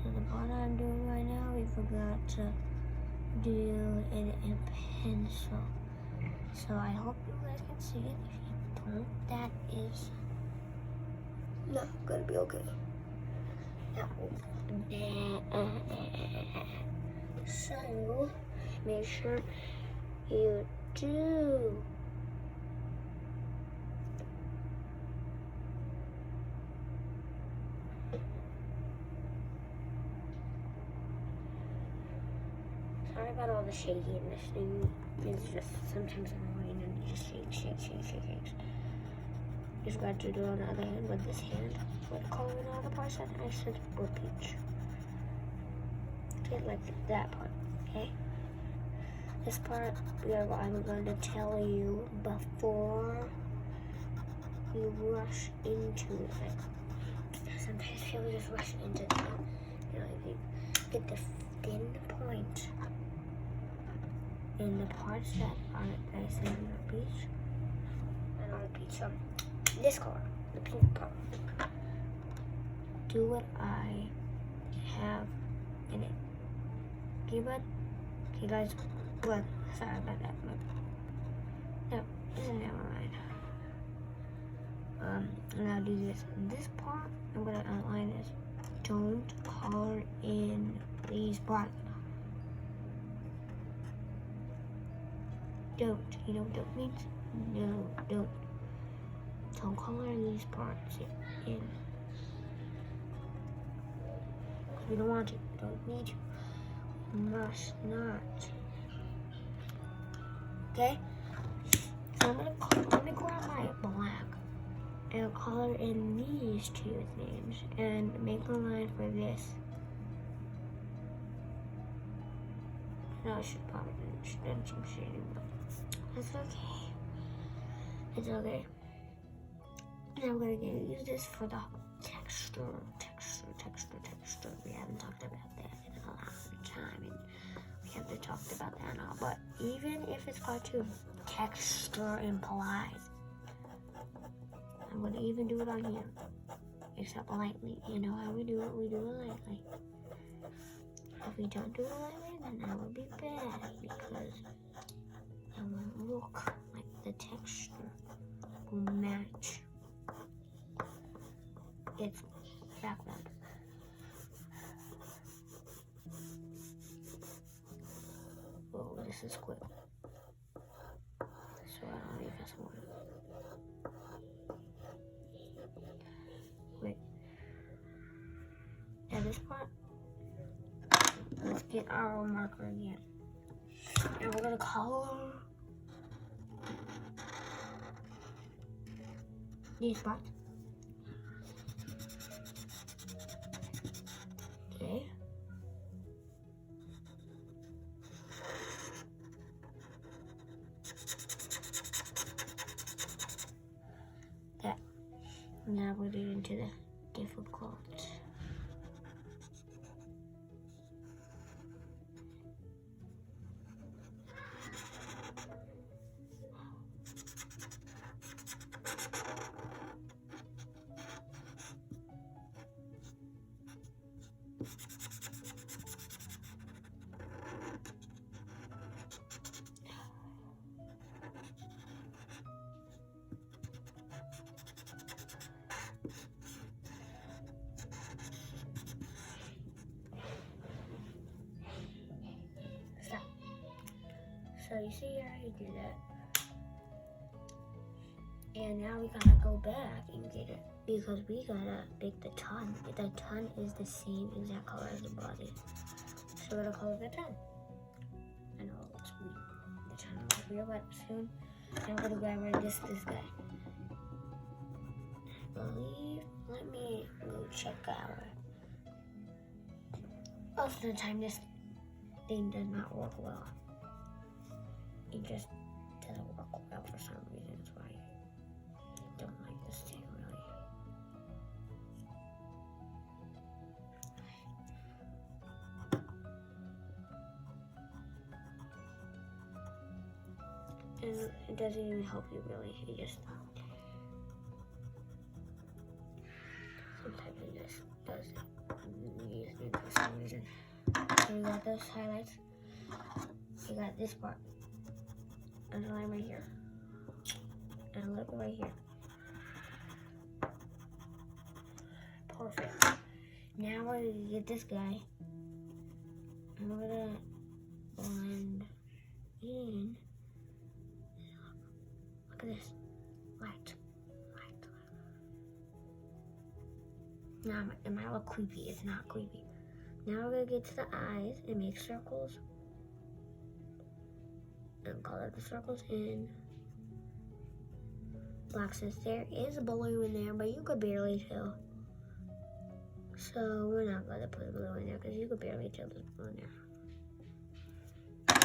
So the part I'm doing right now, we forgot to do it in pencil. So I hope you guys can see it. If you don't, that is not gonna be okay. So make sure you do. Sorry about all the shaking. This thing is just sometimes annoying and it just shakes. Just got to do it on the other hand with this hand. With coloring all the parts that I said were peach. Okay, like that part, okay? This part, I'm going to tell you before you rush into it. Sometimes people just rush into it. You know, you get the thin point in the parts that I said are peach. And on the peach, this color, the pink part. Do what I have in it. Okay, bud? Okay, guys. What? Sorry about that. No, never mind. Now do this. This part, I'm gonna outline this. Don't color in these parts. Don't. You know, don't means no, don't. Don't color these parts in. We don't want to. Don't need to. Must not. Okay? So I'm gonna grab my black and color in these two things and make a line for this. No, I should probably done some shading, but it's okay. It's okay. Now we're gonna use this for the texture. We haven't talked about that in a long time, and we haven't talked about that now. But even if it's part 2, texture implies. I'm gonna even do it on here, except lightly. You know how we do it? We do it lightly. If we don't do it lightly, then that would be bad because it won't look like the texture will match its background. Oh, this is quick. So I don't need this one. Wait. Now this part, let's get our marker again. And we're gonna color these parts. Okay. That. Now we're getting to the difficult. So you see how you do that. And now we gotta go back and get it because we gotta make the ton. The ton is the same exact color as the body. So we're gonna color the ton. I know it looks weird. The ton looks weird, but soon I'm gonna grab this guy. I believe, let me go check out. Most of the time this thing does not work well. It just doesn't work well for some reason. That's why I don't like this thing really. And it doesn't even help you really. It just sometimes it just does it for some reason. So you got those highlights. You got this part. Underline right here. And a little bit right here. Perfect. Now we're gonna get this guy. And we're gonna blend in. Look at this. Light. Now, it might look creepy. It's not creepy. Now we're gonna get to the eyes and make circles. And color the circles in black since there is a blue in there, but you could barely tell. So we're not gonna put blue in there because you could barely tell there's blue in there.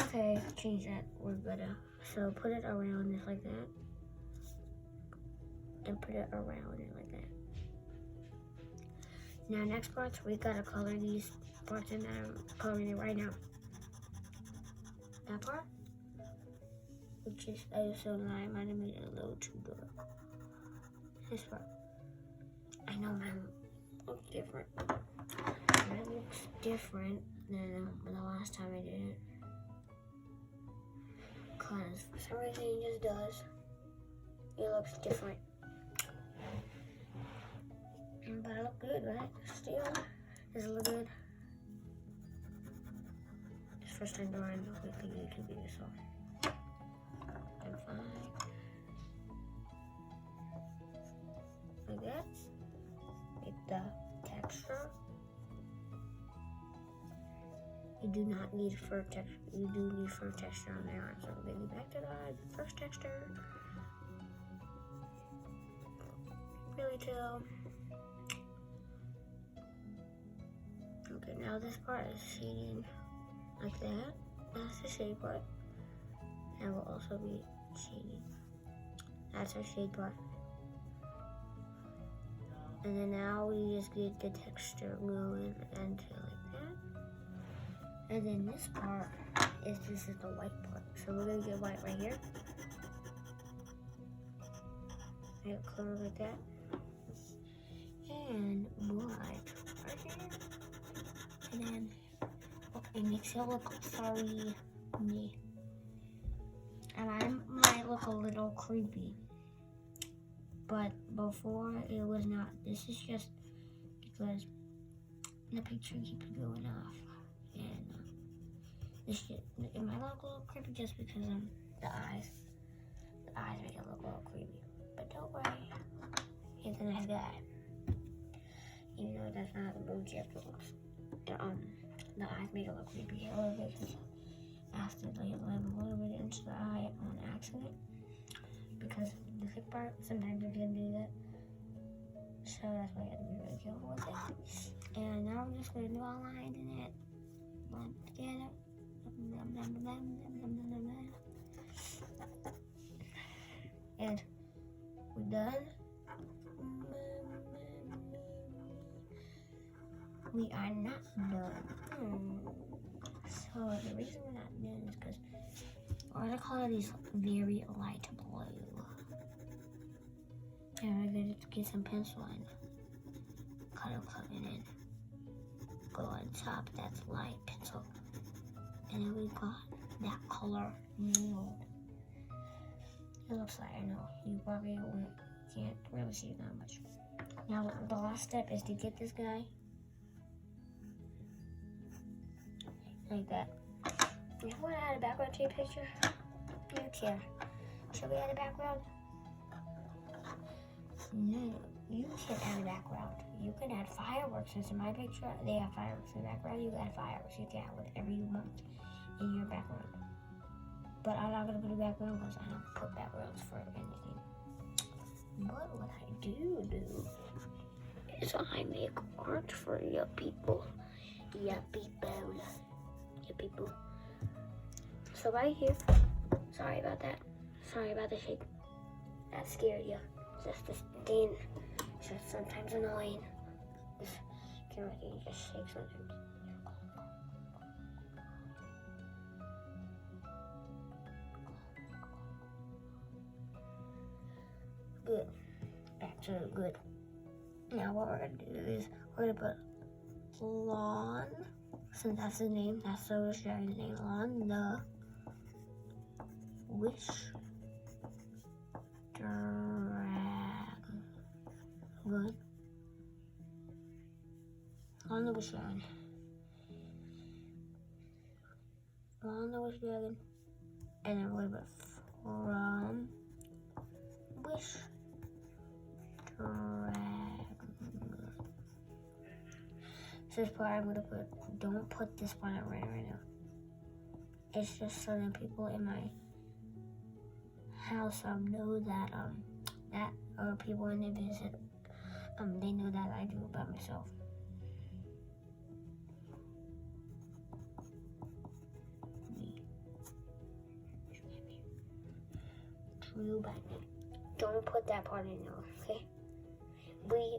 Okay, change that. We're gonna put it around this like that. And put it around it like that. Now next parts, we gotta color these parts in. I'm coloring it right now. That part, which is I might have made it a little too dark. This part, I know mine looks different. Mine looks different than the last time I did it, cause for some reason it just does. It looks different. But I look good, right? Still, does it look good? It's first time drawing with the YouTube video, so I'm fine. Like that. Make the texture. You do not need fur texture. You do need fur texture on there. So maybe back to the first texture. Really tell. Okay, now this part is shading like that. That's the shade part. And will also be shading. That's our shade part. And then now we just get the texture going into like that. And then this part is the white part. So we're gonna get white right here. Make it color like that. And white right here. And then it makes it look furry me. And I might look a little creepy. But before it was not. This is just because the picture keeps going off. And it might look a little creepy just because of the eyes. The eyes make it look a little creepy. But don't worry. He's a nice guy. Even though that's not how the movie chapter looks. The eyes make it look creepy a little bit because I accidentally let a little bit into the eye on accident. Because the thick part, sometimes it can do that. So that's why I have to be really careful with it. And now I'm just going to draw lines in it. Blend together. And we're done. We are not done. So the reason we're not done is because we're going to color these very light blue. And we're going to get some pencil and color it in. Go on top, that's light pencil. And then we got that color nude. It looks like, I know, you probably can't really see it that much. Now the last step is to get this guy like that. You want to add a background to your picture? do you care? Should we add a background? No, you can add a background. You can add fireworks. Since in my picture, they have fireworks in the background. You can add fireworks. You can add whatever you want in your background. But I'm not going to put a background because I don't put backgrounds for anything. But what I do is I make art for you people. Yeah, people. So right here, sorry about that. Sorry about the shake. That scared you. Just this thing. It's just sometimes annoying. This camera thing just shakes sometimes. Good. Actually good. Now what we're gonna do is we're gonna put Lawn, since that's his name, that's the Australian name, Lawn the Wish Dragon. Good. Lawn the Wish Dragon. Lawn the Wish Dragon. And then we're gonna put from Wish Dragon. This part I'm gonna put, don't put this part right now. It's just so that people in my house know that people when they visit, they know that I do it by myself. Drew by me. Don't put that part in there, okay? We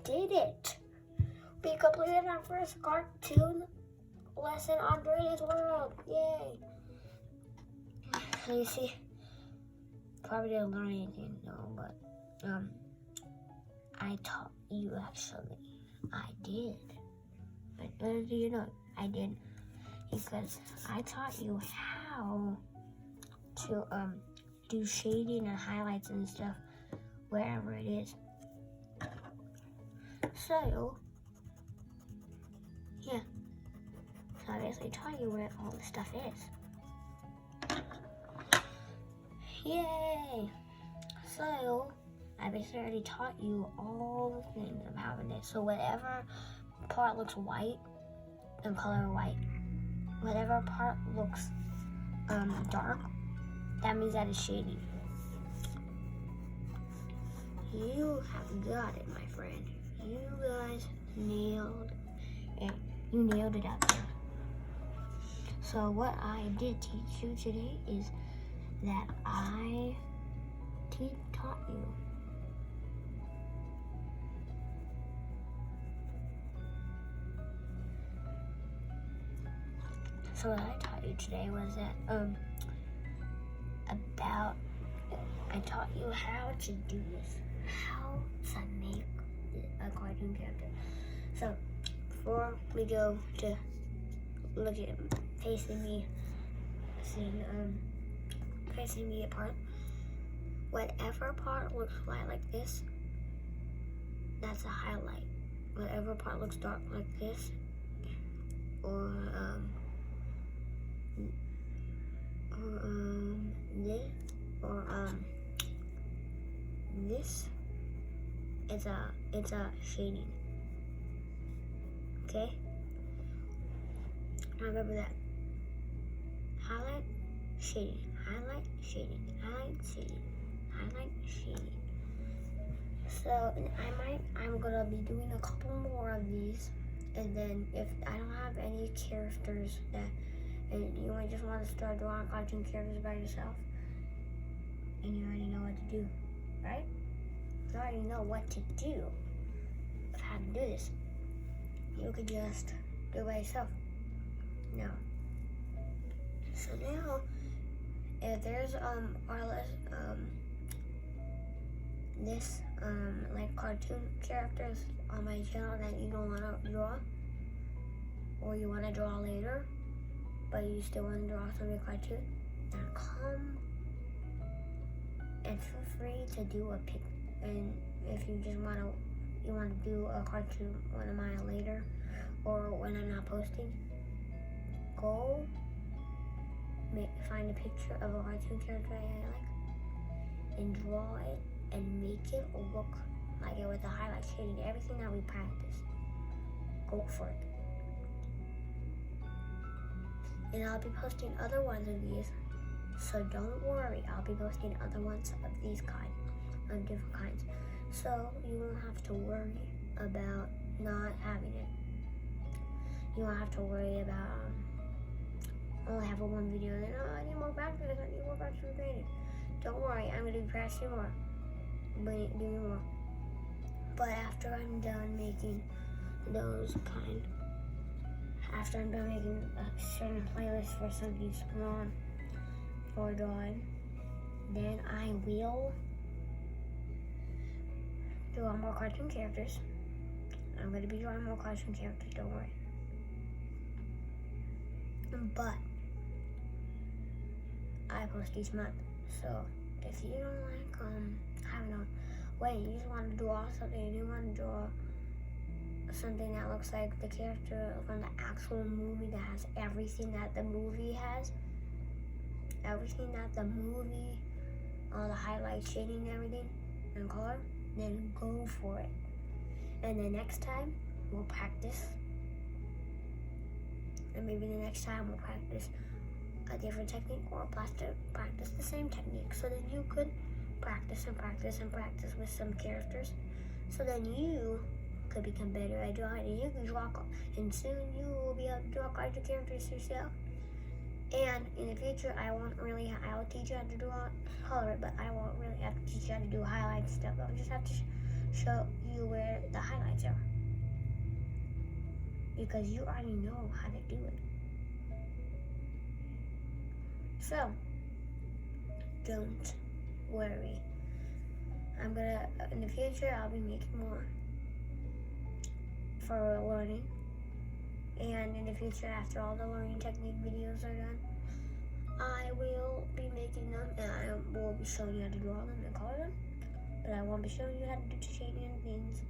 did it. We completed our first cartoon lesson on Brady's World. Yay! So you see, probably didn't learn anything, no, but I taught you actually. I did. But do you know I did? Because I taught you how to do shading and highlights and stuff wherever it is. So yeah. So I basically taught you where all the stuff is. Yay! So I basically already taught you all the things of how it is. So whatever part looks white, then color white. Whatever part looks dark, that means that it's shading. You have got it, my friend. You guys nailed it. You nailed it out there. So what I did teach you today is that I taught you so what I taught you today was that I taught you how to do this, how to make a cartoon character. So before we go to look at facing me apart, whatever part looks light like this, that's a highlight. Whatever part looks dark like this, or this, it's a shading. Okay? Now remember that. Highlight, shading, highlight, shading, highlight, shading, highlight, shading. So I'm gonna be doing a couple more of these, and then if I don't have any characters and you might just want to start drawing cartoon characters by yourself, and you already know what to do, right? You already know what to do of how to do this. You could just do it by yourself. No. So now, if there's like cartoon characters on my channel that you don't want to draw, or you want to draw later, but you still want to draw some cartoon, then come and feel free to do a pic. And if you just want to do a cartoon one of mine later, or when I'm not posting, go find a picture of a cartoon character I like and draw it and make it look like it with the highlight shading, everything that we practice. Go for it. And I'll be posting other ones of these, so don't worry, I'll be posting other ones of these kinds, of different kinds. So you won't have to worry about not having it. You won't have to worry about only having one video and then, I need more practice with grading. Don't worry, I'm gonna be practicing more, doing more. But after I'm done making those after I'm done making a certain playlist for some of these for drawing, then I will draw more cartoon characters. I'm going to be drawing more cartoon characters, don't worry. But I post each month, so if you don't like, I don't know, wait, you just want to draw something, you want to draw something that looks like the character from the actual movie that has everything that the movie has, all the highlights, shading, and everything, and color, then go for it. And the next time, we'll practice. And maybe the next time we'll practice a different technique or practice the same technique so that you could practice with some characters. So then you could become better at drawing and you can draw, and soon you will be able to draw cartoon characters yourself. And in the future, I'll teach you how to draw color, but I won't really have to teach you how to do highlights stuff. I'll just have to show you where the highlights are, because you already know how to do it. So, don't worry. In the future, I'll be making more for learning. And in the future, after all the learning technique videos are done, I will be making them, and I will be showing you how to draw them and color them. But I won't be showing you how to do shading and things.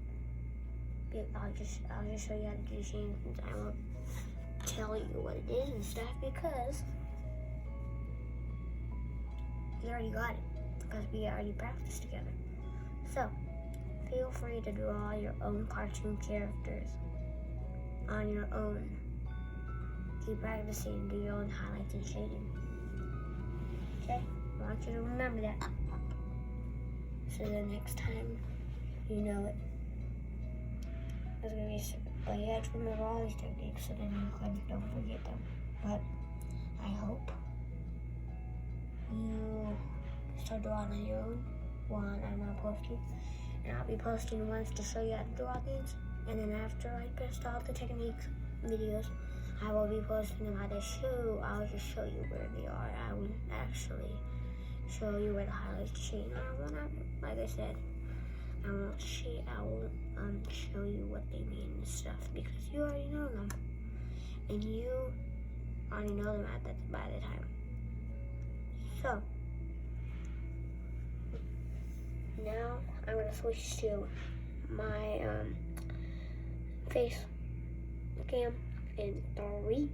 I'll just show you how to do shading and things. I won't tell you what it is and stuff because you already got it, because we already practiced together. So feel free to draw your own cartoon characters on your own. Keep practicing, do your own highlights and shading. Okay? I want you to remember that. So the next time you know it. It's gonna be, but you have to remember all these techniques so then you don't forget them. But I hope you start drawing on your own while I'm not posting. And I'll be posting ones to show you how to draw things. And then after I post all the technique videos, I will be posting them how to show. I'll just show you where they are. I won't actually show you where the highlights shade. I won't have, like I said, I won't show you what they mean and stuff because you already know them. And you already know them by the time. So, now I'm going to switch to my face cam in 3,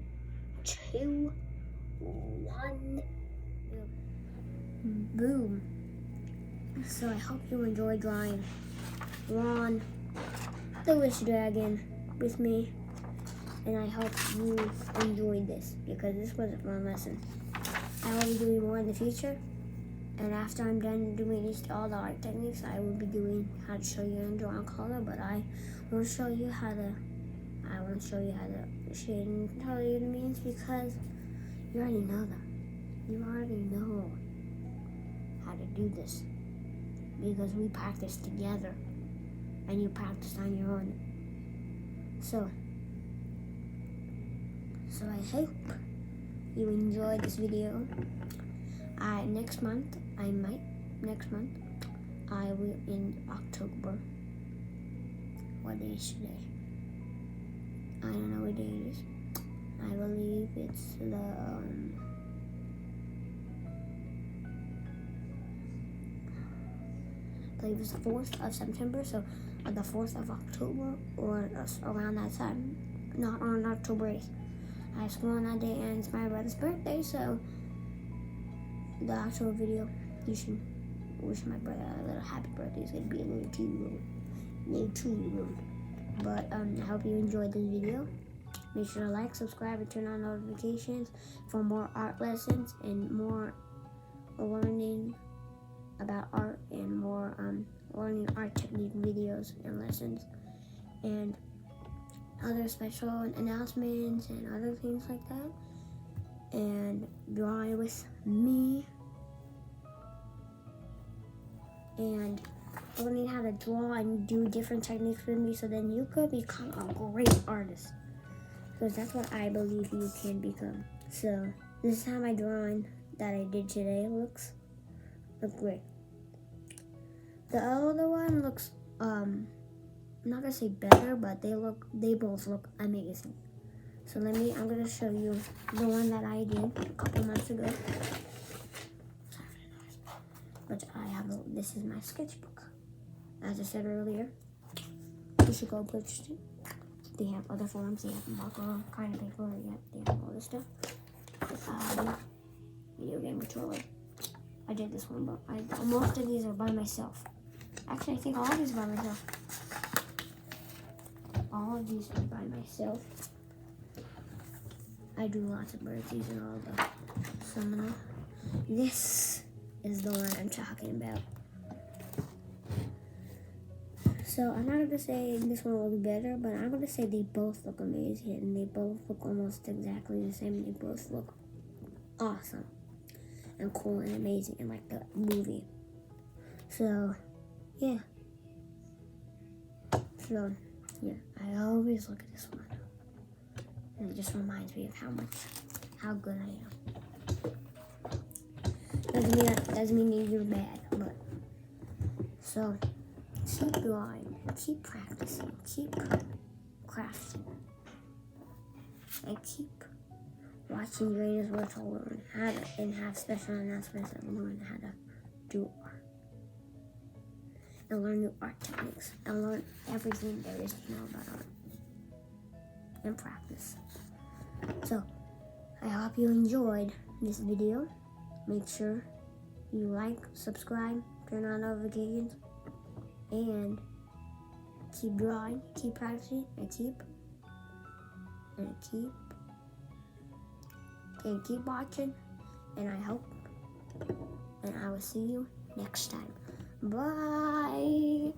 2, 1. Boom. So I hope you enjoy drawing Ron the Wish Dragon with me. And I hope you enjoyed this because this was a fun lesson. I will be doing more in the future. And after I'm done doing all the art techniques, I will be doing how to show you and draw on color, but I won't show you how to shade and tell you the means because you already know them. You already know how to do this because we practice together and you practice on your own. So I hope you enjoyed this video. Next month, I will in October. What day is today? I don't know what day it is. I believe it's the the 4th of September, so the 4th of October or around that time. Not on October 8th. I have school on that day and it's my brother's birthday, so the actual video, you should wish my brother a little happy birthday. It's gonna be a little too rude. But I hope you enjoyed this video. Make sure to like, subscribe, and turn on notifications for more art lessons and more learning about art and more learning art technique videos and lessons and other special announcements and other things like that. And drawing with me and learning how to draw and do different techniques with me, so then you could become a great artist, because that's what I believe you can become. So this is how my drawing that I did today looks great. The other one looks I'm not gonna say better, but they both look amazing. So I'm gonna show you the one that I did a couple months ago. But this is my sketchbook. As I said earlier, you should go purchase it. They have other forms, they have marker, kind of paper, they have all this stuff. Video game controller. I did this one, but most of these are by myself. Actually, I think all of these are by myself. All of these are by myself. I do lots of birds using all the summona. This is the one I'm talking about. So I'm not gonna say this one looks better, but I'm gonna say they both look amazing and they both look almost exactly the same. They both look awesome and cool and amazing and like the movie. So yeah. I always look at this one. And it just reminds me of how good I am. Doesn't mean that you're bad, but so keep drawing, keep practicing, keep crafting, and keep watching Greatest World to learn how to, and have special announcements and learn how to do art. And learn new art techniques and learn everything there is to know about art and practice. So I hope you enjoyed this video. Make sure you like, subscribe, turn on notifications, and keep drawing, keep practicing, and keep watching. And I will see you next time. Bye.